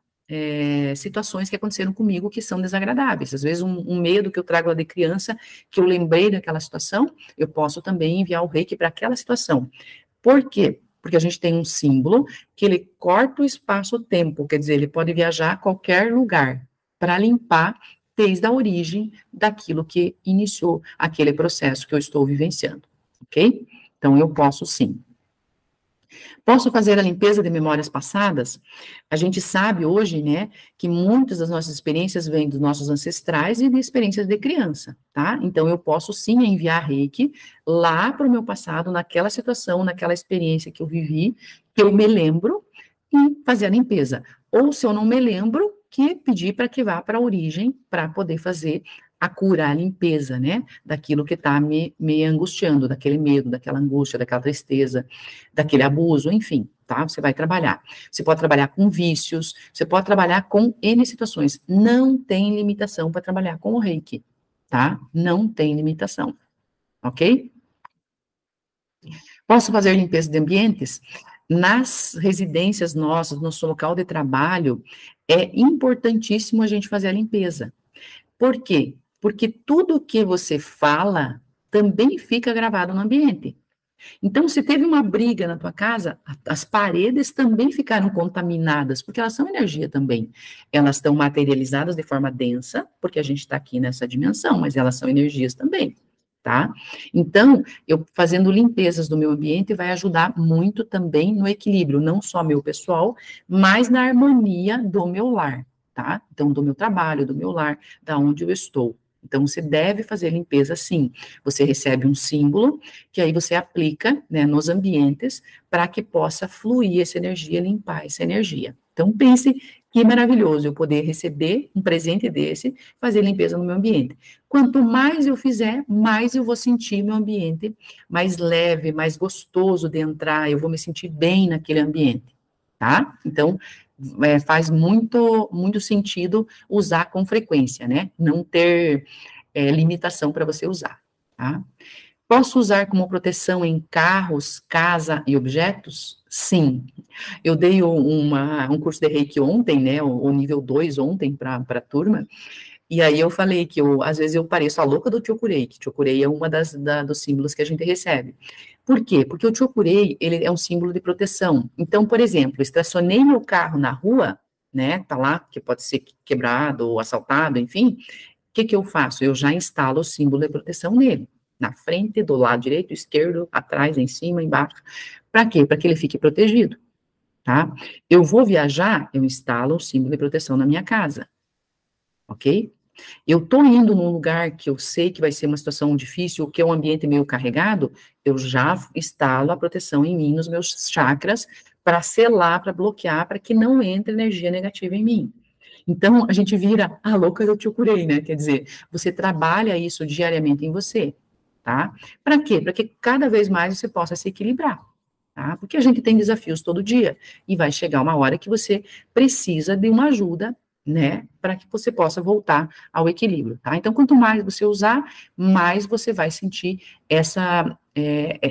S1: situações que aconteceram comigo que são desagradáveis. Às vezes, um medo que eu trago lá de criança, que eu lembrei daquela situação, eu posso também enviar o reiki para aquela situação. Por quê? Porque a gente tem um símbolo que ele corta o espaço-tempo, quer dizer, ele pode viajar a qualquer lugar para limpar desde a origem daquilo que iniciou aquele processo que eu estou vivenciando, ok? Então, eu posso sim. Posso fazer a limpeza de memórias passadas? A gente sabe hoje, né, que muitas das nossas experiências vêm dos nossos ancestrais e de experiências de criança, tá? Então, eu posso sim enviar reiki lá para o meu passado, naquela situação, naquela experiência que eu vivi, que eu me lembro, e fazer a limpeza. Ou, se eu não me lembro, que pedir para que vá para a origem, para poder fazer a cura, a limpeza, né, daquilo que está me angustiando, daquele medo, daquela angústia, daquela tristeza, daquele abuso, enfim, tá? Você vai trabalhar. Você pode trabalhar com vícios, você pode trabalhar com N situações. Não tem limitação para trabalhar com o reiki, tá? Não tem limitação, ok? Posso fazer limpeza de ambientes? Nas residências nossas, no nosso local de trabalho, é importantíssimo a gente fazer a limpeza. Por quê? Porque tudo que você fala também fica gravado no ambiente. Então, se teve uma briga na tua casa, as paredes também ficaram contaminadas, porque elas são energia também. Elas estão materializadas de forma densa, porque a gente está aqui nessa dimensão, mas elas são energias também, tá? Então, eu fazendo limpezas do meu ambiente vai ajudar muito também no equilíbrio, não só meu pessoal, mas na harmonia do meu lar, tá? Então, do meu trabalho, do meu lar, da onde eu estou. Então, você deve fazer limpeza sim. Você recebe um símbolo, que aí você aplica, né, nos ambientes, para que possa fluir essa energia, limpar essa energia. Então, pense que maravilhoso eu poder receber um presente desse, fazer limpeza no meu ambiente. Quanto mais eu fizer, mais eu vou sentir meu ambiente mais leve, mais gostoso de entrar, eu vou me sentir bem naquele ambiente, tá? Então, faz muito sentido usar com frequência, né? Não ter limitação para você usar, tá? Posso usar como proteção em carros, casa e objetos? Sim. Eu dei um curso de Reiki ontem, né, o nível 2 ontem para a turma, e aí eu falei que às vezes eu pareço a louca do Chokurei, que Chokurei é uma dos símbolos que a gente recebe. Por quê? Porque o Chokurei, ele é um símbolo de proteção. Então, por exemplo, estacionei meu carro na rua, né, tá lá, que pode ser quebrado ou assaltado, enfim, o que eu faço? Eu já instalo o símbolo de proteção nele, na frente, do lado direito, esquerdo, atrás, em cima, embaixo. Para quê? Para que ele fique protegido, tá? Eu vou viajar, eu instalo o símbolo de proteção na minha casa, ok? Eu estou indo num lugar que eu sei que vai ser uma situação difícil, que é um ambiente meio carregado, eu já instalo a proteção em mim, nos meus chakras, para selar, para bloquear, para que não entre energia negativa em mim. Então, a gente vira a louca eu te curei, né? Quer dizer, você trabalha isso diariamente em você, tá? Para quê? Para que cada vez mais você possa se equilibrar, tá? Porque a gente tem desafios todo dia, e vai chegar uma hora que você precisa de uma ajuda, né, para que você possa voltar ao equilíbrio, tá? Então, quanto mais você usar, mais você vai sentir essa,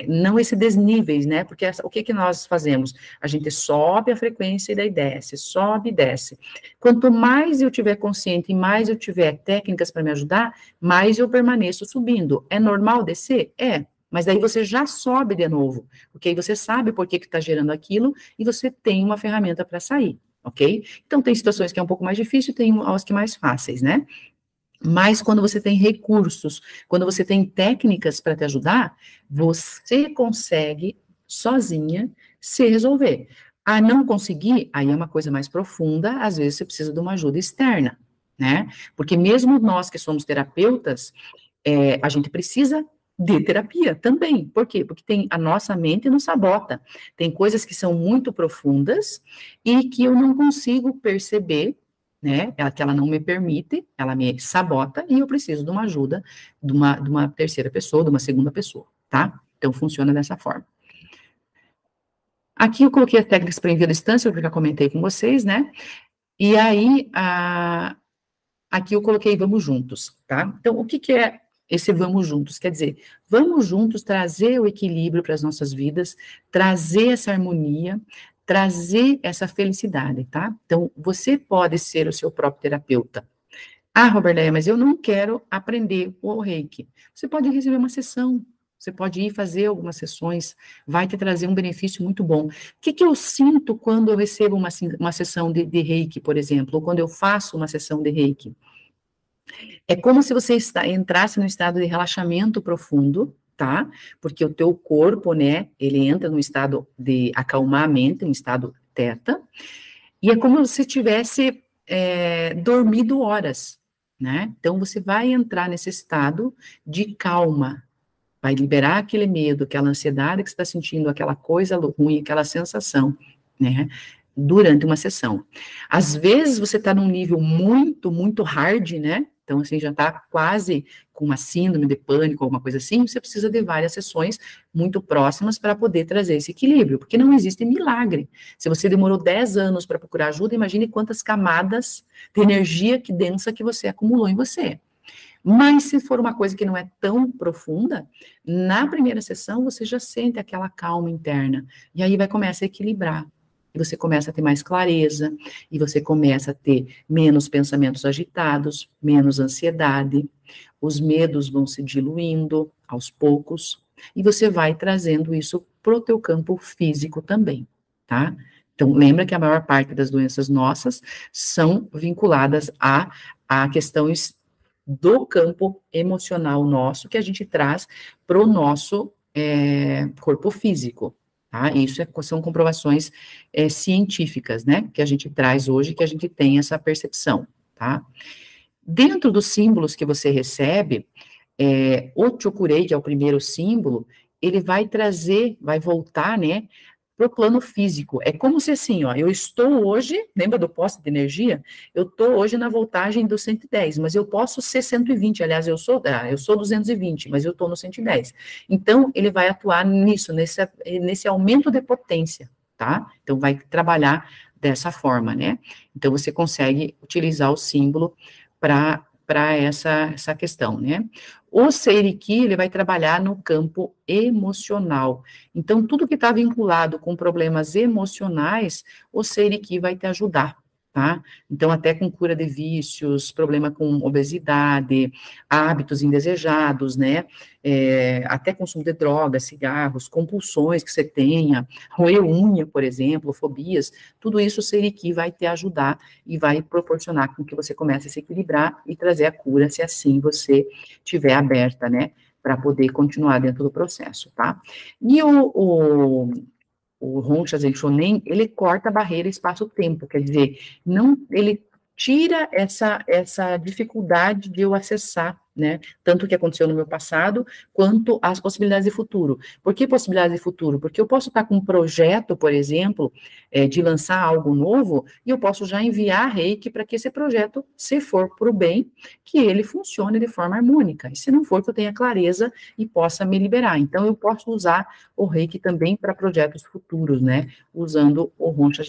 S1: não esse desníveis, né, porque o que nós fazemos? A gente sobe a frequência e daí desce, sobe e desce. Quanto mais eu tiver consciente e mais eu tiver técnicas para me ajudar, mais eu permaneço subindo. É normal descer? É. Mas daí você já sobe de novo, porque aí você sabe por que está gerando aquilo e você tem uma ferramenta para sair, ok? Então, tem situações que é um pouco mais difícil, tem as que mais fáceis, né? Mas quando você tem recursos, quando você tem técnicas para te ajudar, você consegue, sozinha, se resolver. A não conseguir, aí é uma coisa mais profunda, às vezes você precisa de uma ajuda externa, né? Porque mesmo nós que somos terapeutas, a gente precisa de terapia também. Por quê? Porque tem a nossa mente nos sabota. Tem coisas que são muito profundas e que eu não consigo perceber, né? Que ela não me permite, ela me sabota e eu preciso de uma ajuda de uma terceira pessoa, de uma segunda pessoa, tá? Então funciona dessa forma. Aqui eu coloquei as técnicas para envio à distância, eu já comentei com vocês, né? E aí, aqui eu coloquei vamos juntos, tá? Então, o que é esse vamos juntos? Quer dizer, vamos juntos trazer o equilíbrio para as nossas vidas, trazer essa harmonia, trazer essa felicidade, tá? Então, você pode ser o seu próprio terapeuta. Ah, Roberta, mas eu não quero aprender o Reiki. Você pode receber uma sessão, você pode ir fazer algumas sessões, vai te trazer um benefício muito bom. O que eu sinto quando eu recebo uma sessão de Reiki, por exemplo, ou quando eu faço uma sessão de Reiki? É como se você entrasse num estado de relaxamento profundo, tá? Porque o teu corpo, né, ele entra num estado de acalmar a mente, um estado teta, e é como se tivesse dormido horas, né? Então, você vai entrar nesse estado de calma, vai liberar aquele medo, aquela ansiedade que você está sentindo, aquela coisa ruim, aquela sensação, né? Durante uma sessão. Às vezes você está num nível muito, muito hard, né? Então, assim, já está quase com uma síndrome de pânico, alguma coisa assim, você precisa de várias sessões muito próximas para poder trazer esse equilíbrio, porque não existe milagre. Se você demorou 10 anos para procurar ajuda, imagine quantas camadas de energia que densa que você acumulou em você. Mas se for uma coisa que não é tão profunda, na primeira sessão você já sente aquela calma interna, e aí vai começar a equilibrar. E você começa a ter mais clareza, e você começa a ter menos pensamentos agitados, menos ansiedade, os medos vão se diluindo aos poucos, e você vai trazendo isso para o teu campo físico também, tá? Então, lembra que a maior parte das doenças nossas são vinculadas a questões do campo emocional nosso, que a gente traz para o nosso corpo físico. Tá? Isso são comprovações científicas, né, que a gente traz hoje, que a gente tem essa percepção, tá? Dentro dos símbolos que você recebe, o Chokurei, que é o primeiro símbolo, ele vai trazer, vai voltar, né, para o plano físico. É como se assim, ó, eu estou hoje, lembra do poste de energia? Eu estou hoje na voltagem do 110, mas eu posso ser 120, aliás, eu sou 220, mas eu estou no 110. Então, ele vai atuar nisso, nesse aumento de potência, tá? Então, vai trabalhar dessa forma, né? Então, você consegue utilizar o símbolo para essa questão, né? O Seiriki, ele vai trabalhar no campo emocional. Então, tudo que está vinculado com problemas emocionais, o Seiriki vai te ajudar, tá? Então, até com cura de vícios, problema com obesidade, hábitos indesejados, né? Até consumo de drogas, cigarros, compulsões que você tenha, roer unha, por exemplo, fobias, tudo isso o Seiriki vai te ajudar e vai proporcionar com que você comece a se equilibrar e trazer a cura, se assim você estiver aberta, né? Para poder continuar dentro do processo, tá? E o Honsha Zen Shonen, ele corta a barreira espaço-tempo, quer dizer, não, ele tira essa dificuldade de eu acessar, né, tanto o que aconteceu no meu passado, quanto as possibilidades de futuro. Por que possibilidades de futuro? Porque eu posso estar com um projeto, por exemplo, de lançar algo novo, e eu posso já enviar reiki para que esse projeto, se for para o bem, que ele funcione de forma harmônica, e se não for, que eu tenha clareza e possa me liberar. Então, eu posso usar o reiki também para projetos futuros, né, usando o Honsha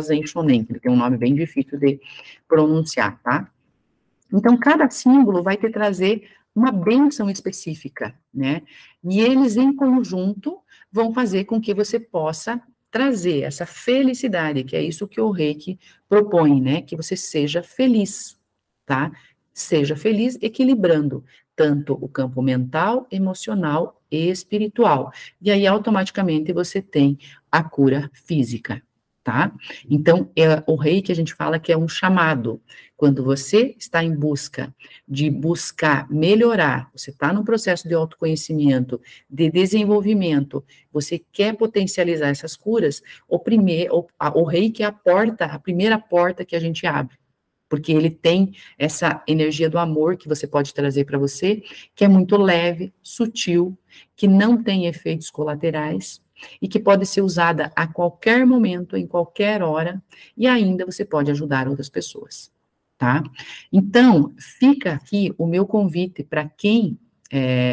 S1: Zen Shonen, que ele tem um nome bem difícil de pronunciar, tá? Então, cada símbolo vai te trazer uma bênção específica, né? E eles, em conjunto, vão fazer com que você possa trazer essa felicidade, que é isso que o Reiki propõe, né? Que você seja feliz, tá? Seja feliz equilibrando tanto o campo mental, emocional e espiritual. E aí, automaticamente, você tem a cura física, tá? Então, o Reiki, a gente fala que é um chamado. Quando você está em busca de buscar melhorar, você está num processo de autoconhecimento, de desenvolvimento, você quer potencializar essas curas, o Reiki é a primeira porta que a gente abre, porque ele tem essa energia do amor que você pode trazer para você, que é muito leve, sutil, que não tem efeitos colaterais, e que pode ser usada a qualquer momento, em qualquer hora, e ainda você pode ajudar outras pessoas, tá? Então, fica aqui o meu convite para quem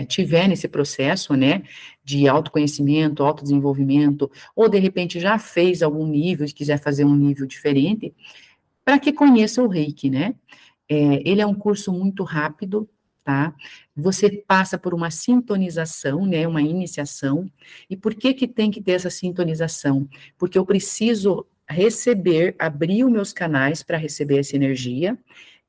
S1: tiver nesse processo, né, de autoconhecimento, autodesenvolvimento, ou de repente já fez algum nível e quiser fazer um nível diferente, para que conheça o Reiki, né? Ele é um curso muito rápido, tá? Você passa por uma sintonização, né, uma iniciação. E por que que tem que ter essa sintonização? Porque eu preciso abrir os meus canais para receber essa energia,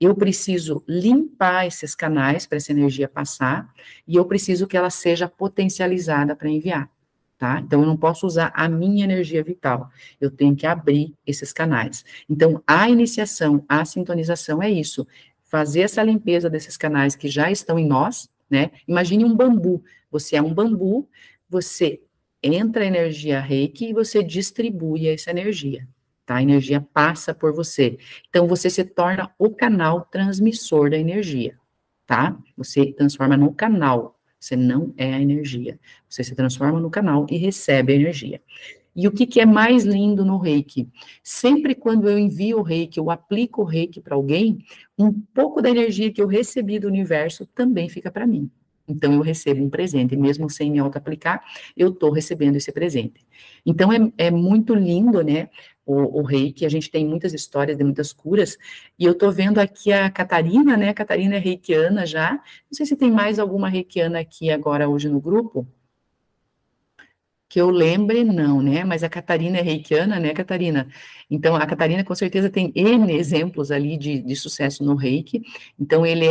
S1: eu preciso limpar esses canais para essa energia passar, e eu preciso que ela seja potencializada para enviar, tá? Então, eu não posso usar a minha energia vital, eu tenho que abrir esses canais. Então, a iniciação, a sintonização é isso, fazer essa limpeza desses canais que já estão em nós, né? Imagine um bambu, você é um bambu, você entra a energia Reiki e você distribui essa energia, tá? A energia passa por você. Então, você se torna o canal transmissor da energia, tá? Você transforma no canal, você não é a energia. Você se transforma no canal e recebe a energia. E o que é mais lindo no Reiki? Sempre quando eu envio o Reiki, eu aplico o Reiki para alguém, um pouco da energia que eu recebi do universo também fica para mim. Então, eu recebo um presente, mesmo sem me auto-aplicar, eu estou recebendo esse presente. Então, é muito lindo, né, o Reiki, a gente tem muitas histórias de muitas curas, e eu estou vendo aqui a Catarina, né, a Catarina é reikiana já, não sei se tem mais alguma reikiana aqui agora hoje no grupo, que eu lembre, não, né? Mas a Catarina é reikiana, né, Catarina? Então, a Catarina, com certeza, tem N exemplos ali de sucesso no reiki. Então, ele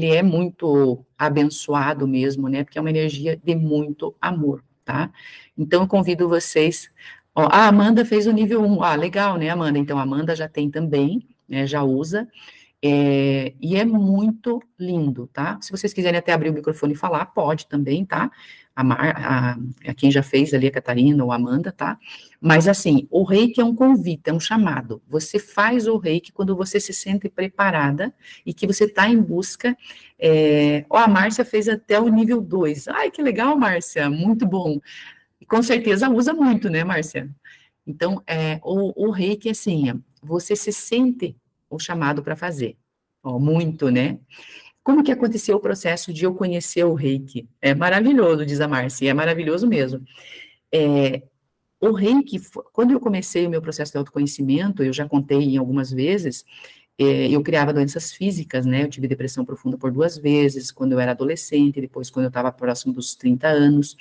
S1: é muito abençoado mesmo, né? Porque é uma energia de muito amor, tá? Então, eu convido vocês... Ó, a Amanda fez o nível 1. Ah, legal, né, Amanda? Então, a Amanda já tem também, né? Já usa. E é muito lindo, tá? Se vocês quiserem até abrir o microfone e falar, pode também, tá? A quem já fez ali, a Catarina ou a Amanda, tá? Mas assim, o reiki é um convite, é um chamado. Você faz o reiki quando você se sente preparada e que você está em busca. A Márcia fez até o nível 2. Ai, que legal, Márcia, muito bom. E com certeza usa muito, né, Márcia? Então, o reiki, assim, você se sente o chamado para fazer. Ó, muito, né? Como que aconteceu o processo de eu conhecer o Reiki? É maravilhoso, diz a Márcia, é maravilhoso mesmo. O Reiki, quando eu comecei o meu processo de autoconhecimento, eu já contei em algumas vezes, eu criava doenças físicas, né? Eu tive depressão profunda por 2 vezes, quando eu era adolescente, depois quando eu estava próximo dos 30 anos,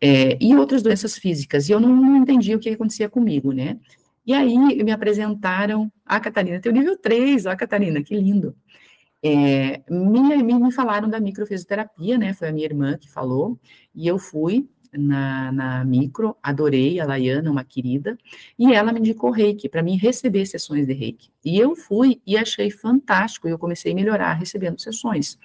S1: e outras doenças físicas, e eu não entendia o que acontecia comigo, né? E aí me apresentaram a Catarina, tem o nível 3, ó, Catarina, que lindo. Me falaram da microfisioterapia, né? Foi a minha irmã que falou, e eu fui na micro, adorei a Laiana, uma querida, e ela me indicou reiki, para mim receber sessões de reiki. E eu fui e achei fantástico, e eu comecei a melhorar recebendo sessões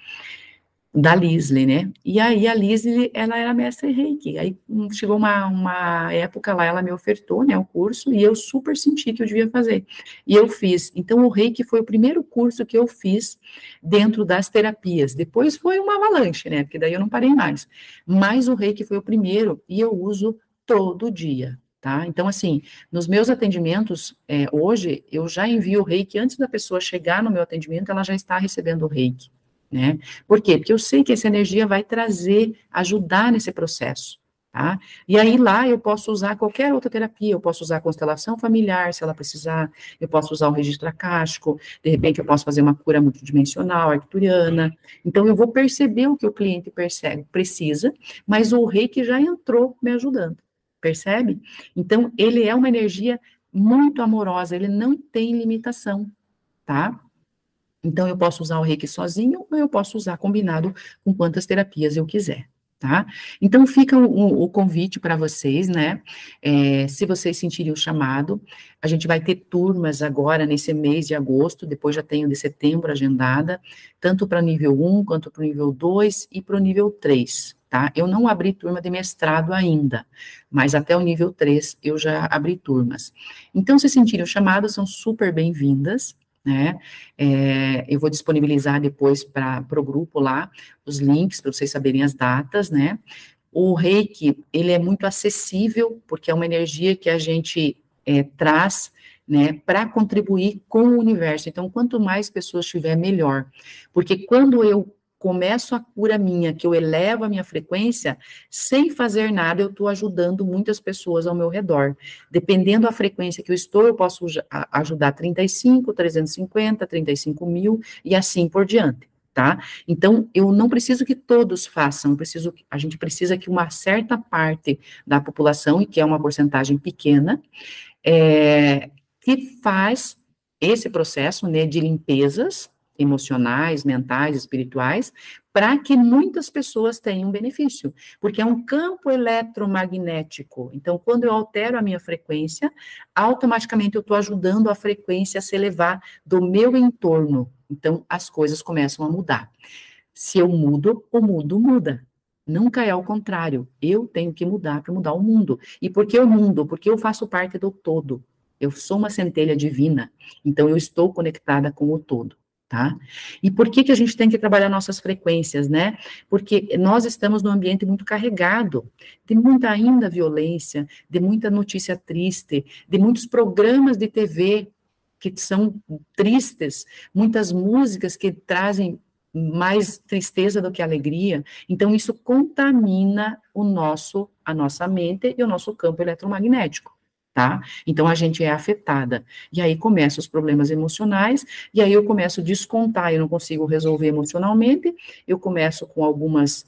S1: da Lisley, né? E aí a Lisley, ela era mestre reiki. Aí chegou uma época lá, ela me ofertou, né, o curso, e eu super senti que eu devia fazer. E eu fiz. Então, o reiki foi o primeiro curso que eu fiz dentro das terapias. Depois foi uma avalanche, né? Porque daí eu não parei mais. Mas o reiki foi o primeiro, e eu uso todo dia. Tá? Então, assim, nos meus atendimentos, hoje, eu já envio o reiki, antes da pessoa chegar no meu atendimento, ela já está recebendo o reiki, né? Por quê? Porque eu sei que essa energia vai trazer, ajudar nesse processo, tá? E aí lá eu posso usar qualquer outra terapia, eu posso usar a constelação familiar, se ela precisar, eu posso usar o registro acástico, de repente eu posso fazer uma cura multidimensional, arcturiana. Então eu vou perceber o que o cliente precisa, mas o reiki já entrou me ajudando, percebe? Então ele é uma energia muito amorosa, ele não tem limitação, tá? Então, eu posso usar o reiki sozinho, ou eu posso usar combinado com quantas terapias eu quiser, tá? Então, fica o convite para vocês, né? Se vocês sentirem o chamado, a gente vai ter turmas agora nesse mês de agosto, depois já tenho de setembro agendada, tanto para nível 1, quanto para o nível 2 e para o nível 3, tá? Eu não abri turma de mestrado ainda, mas até o nível 3 eu já abri turmas. Então, se sentirem o chamado, são super bem-vindas, né? Eu vou disponibilizar depois para o grupo lá os links para vocês saberem as datas, né? O reiki, ele é muito acessível, porque é uma energia que a gente traz, né, para contribuir com o universo. Então, quanto mais pessoas tiver, melhor. Porque quando eu começo a cura minha, que eu elevo a minha frequência, sem fazer nada, eu estou ajudando muitas pessoas ao meu redor. Dependendo da frequência que eu estou, eu posso ajudar 35, 350, 35 mil e assim por diante, tá? Então, eu não preciso que todos façam, a gente precisa que uma certa parte da população, e que é uma porcentagem pequena, que faz esse processo, né, de limpezas emocionais, mentais, espirituais, para que muitas pessoas tenham benefício, porque é um campo eletromagnético. Então, quando eu altero a minha frequência, automaticamente eu estou ajudando a frequência a se elevar do meu entorno. Então, as coisas começam a mudar. Se eu mudo, o mundo muda. Nunca é ao contrário. Eu tenho que mudar para mudar o mundo. E por que eu mudo? Porque eu faço parte do todo. Eu sou uma centelha divina. Então, eu estou conectada com o todo, tá? E por que a gente tem que trabalhar nossas frequências, né? Porque nós estamos num ambiente muito carregado, de muita ainda violência, de muita notícia triste, de muitos programas de TV que são tristes, muitas músicas que trazem mais tristeza do que alegria. Então, isso contamina a nossa mente e o nosso campo eletromagnético, tá? Então, a gente é afetada. E aí começam os problemas emocionais, e aí eu começo a descontar, eu não consigo resolver emocionalmente, eu começo com algumas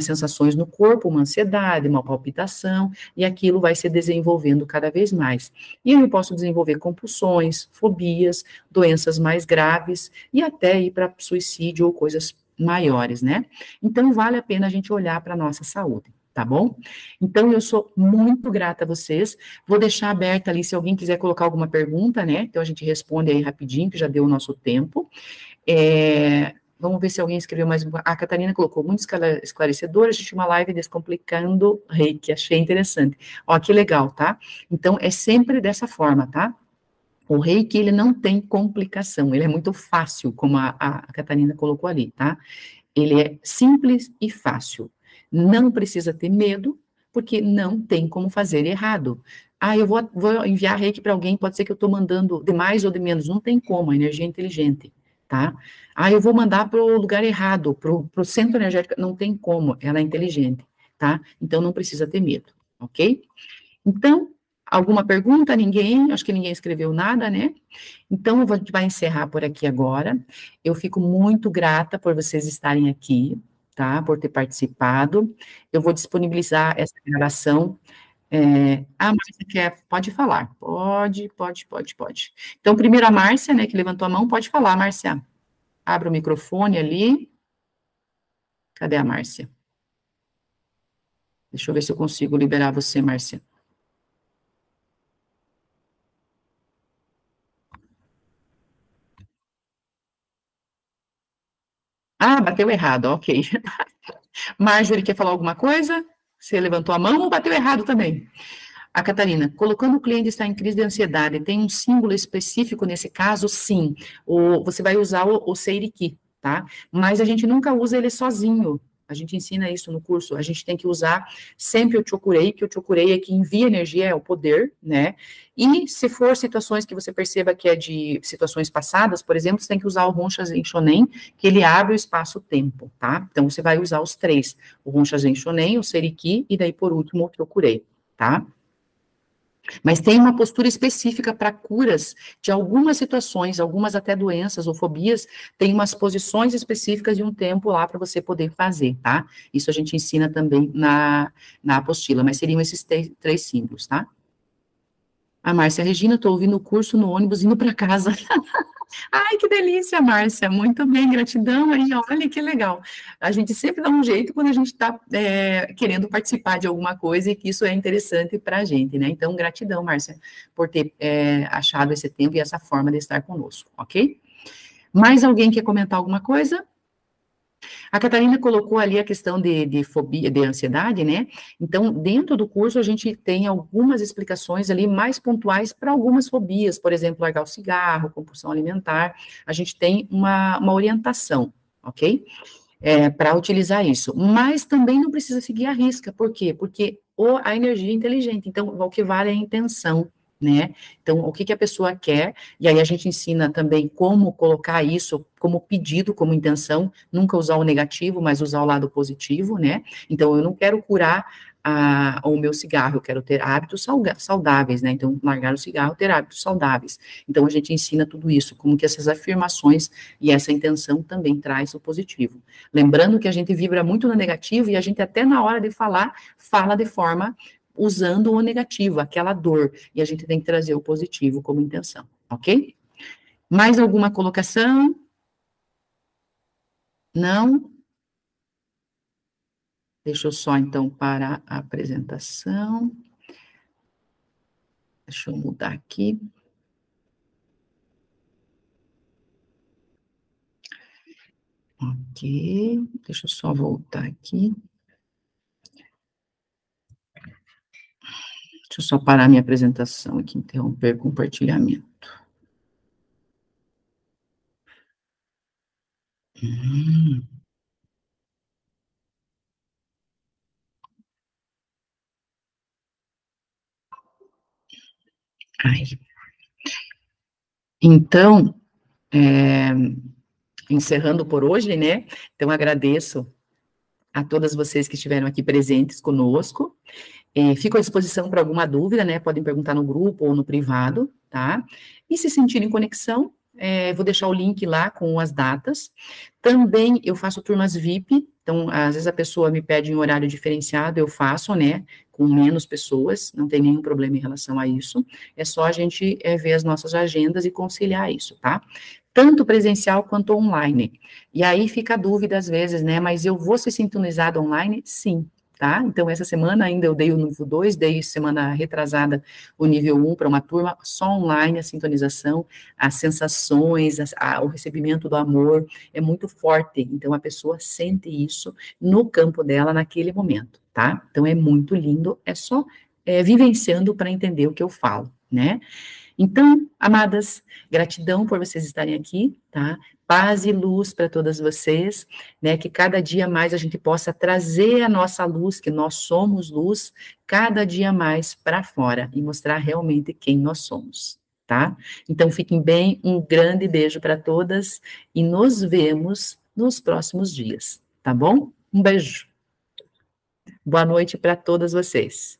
S1: sensações no corpo, uma ansiedade, uma palpitação, e aquilo vai se desenvolvendo cada vez mais. E eu posso desenvolver compulsões, fobias, doenças mais graves, e até ir para suicídio ou coisas maiores, né? Então, vale a pena a gente olhar para a nossa saúde, tá bom? Então, eu sou muito grata a vocês, vou deixar aberta ali, se alguém quiser colocar alguma pergunta, né? Então, a gente responde aí rapidinho, que já deu o nosso tempo. Vamos ver se alguém escreveu mais. A Catarina colocou muito esclarecedor. A gente tinha uma live descomplicando reiki, achei interessante. Ó, que legal, tá? Então, é sempre dessa forma, tá? O reiki, ele não tem complicação, ele é muito fácil, como a Catarina colocou ali, tá? Ele é simples e fácil. Não precisa ter medo, porque não tem como fazer errado. Ah, eu vou enviar reiki para alguém, pode ser que eu estou mandando de mais ou de menos, não tem como, a energia é inteligente, tá? Ah, eu vou mandar para o lugar errado, para o centro energético, não tem como, ela é inteligente, tá? Então não precisa ter medo, ok? Então, alguma pergunta? Ninguém? Acho que ninguém escreveu nada, né? Então, a gente vai encerrar por aqui agora. Eu fico muito grata por vocês estarem aqui, tá? Por ter participado. Eu vou disponibilizar essa gravação A Márcia pode falar. Pode. Então, primeiro a Márcia, né, que levantou a mão, pode falar, Márcia. Abra o microfone ali. Cadê a Márcia? Deixa eu ver se eu consigo liberar você, Márcia. Ah, bateu errado, ok. Marjorie quer falar alguma coisa? Você levantou a mão ou bateu errado também? A Catarina, colocando o cliente está em crise de ansiedade, tem um símbolo específico nesse caso? Sim. Você vai usar o Seiriki, tá? Mas a gente nunca usa ele sozinho. A gente ensina isso no curso. A gente tem que usar sempre o Chokurei, que o Chokurei é que envia energia, é o poder, né? E se for situações que você perceba que é de situações passadas, por exemplo, você tem que usar o Honshazen Shonen, que ele abre o espaço-tempo, tá? Então, você vai usar os três, o Honshazen Shonen, o Seiriki e daí, por último, o Chokurei, tá? Mas tem uma postura específica para curas de algumas situações, algumas até doenças ou fobias, tem umas posições específicas e um tempo lá para você poder fazer, tá? Isso a gente ensina também na apostila, mas seriam esses três símbolos, tá? A Márcia Regina, estou ouvindo o curso no ônibus indo para casa. Ai, que delícia, Márcia, muito bem, gratidão aí, olha que legal. A gente sempre dá um jeito quando a gente está querendo participar de alguma coisa e que isso é interessante para a gente, né? Então, gratidão, Márcia, por ter achado esse tempo e essa forma de estar conosco, ok? Mais alguém quer comentar alguma coisa? A Catarina colocou ali a questão de fobia, de ansiedade, né? Então, dentro do curso, a gente tem algumas explicações ali mais pontuais para algumas fobias, por exemplo, largar o cigarro, compulsão alimentar, a gente tem uma orientação, ok? Para utilizar isso. Mas também não precisa seguir a risca, por quê? Porque a energia é inteligente, então, o que vale é a intenção, né? Então, o que a pessoa quer, e aí a gente ensina também como colocar isso como pedido, como intenção, nunca usar o negativo, mas usar o lado positivo, né? Então, eu não quero curar o meu cigarro, eu quero ter hábitos saudáveis, né? Então, largar o cigarro, ter hábitos saudáveis. Então, a gente ensina tudo isso, como que essas afirmações e essa intenção também traz o positivo. Lembrando que a gente vibra muito no negativo e a gente até na hora de falar, fala de forma usando o negativo, aquela dor, e a gente tem que trazer o positivo como intenção, ok? Mais alguma colocação? Não? Deixa eu só, então, parar a apresentação. Deixa eu mudar aqui. Ok, deixa eu só voltar aqui. Deixa eu só parar minha apresentação aqui, interromper o compartilhamento. Ai. Então, encerrando por hoje, né? Então, agradeço a todas vocês que estiveram aqui presentes conosco. Fico à disposição para alguma dúvida, né? Podem perguntar no grupo ou no privado, tá? E se sentirem conexão, vou deixar o link lá com as datas. Também eu faço turmas VIP, então, às vezes a pessoa me pede em horário diferenciado, eu faço, né? Com menos pessoas, não tem nenhum problema em relação a isso. É só a gente ver as nossas agendas e conciliar isso, tá? Tanto presencial quanto online. E aí fica a dúvida às vezes, né? Mas eu vou ser sintonizada online? Sim, tá? Então, essa semana ainda eu dei o nível 2, dei semana retrasada o nível 1 para uma turma, só online, a sintonização, as sensações, o recebimento do amor é muito forte, então a pessoa sente isso no campo dela naquele momento, tá? Então, é muito lindo, é só vivenciando para entender o que eu falo, né? Então, amadas, gratidão por vocês estarem aqui, tá? Paz e luz para todas vocês, né? Que cada dia mais a gente possa trazer a nossa luz, que nós somos luz, cada dia mais para fora e mostrar realmente quem nós somos, tá? Então, fiquem bem, um grande beijo para todas e nos vemos nos próximos dias, tá bom? Um beijo. Boa noite para todas vocês.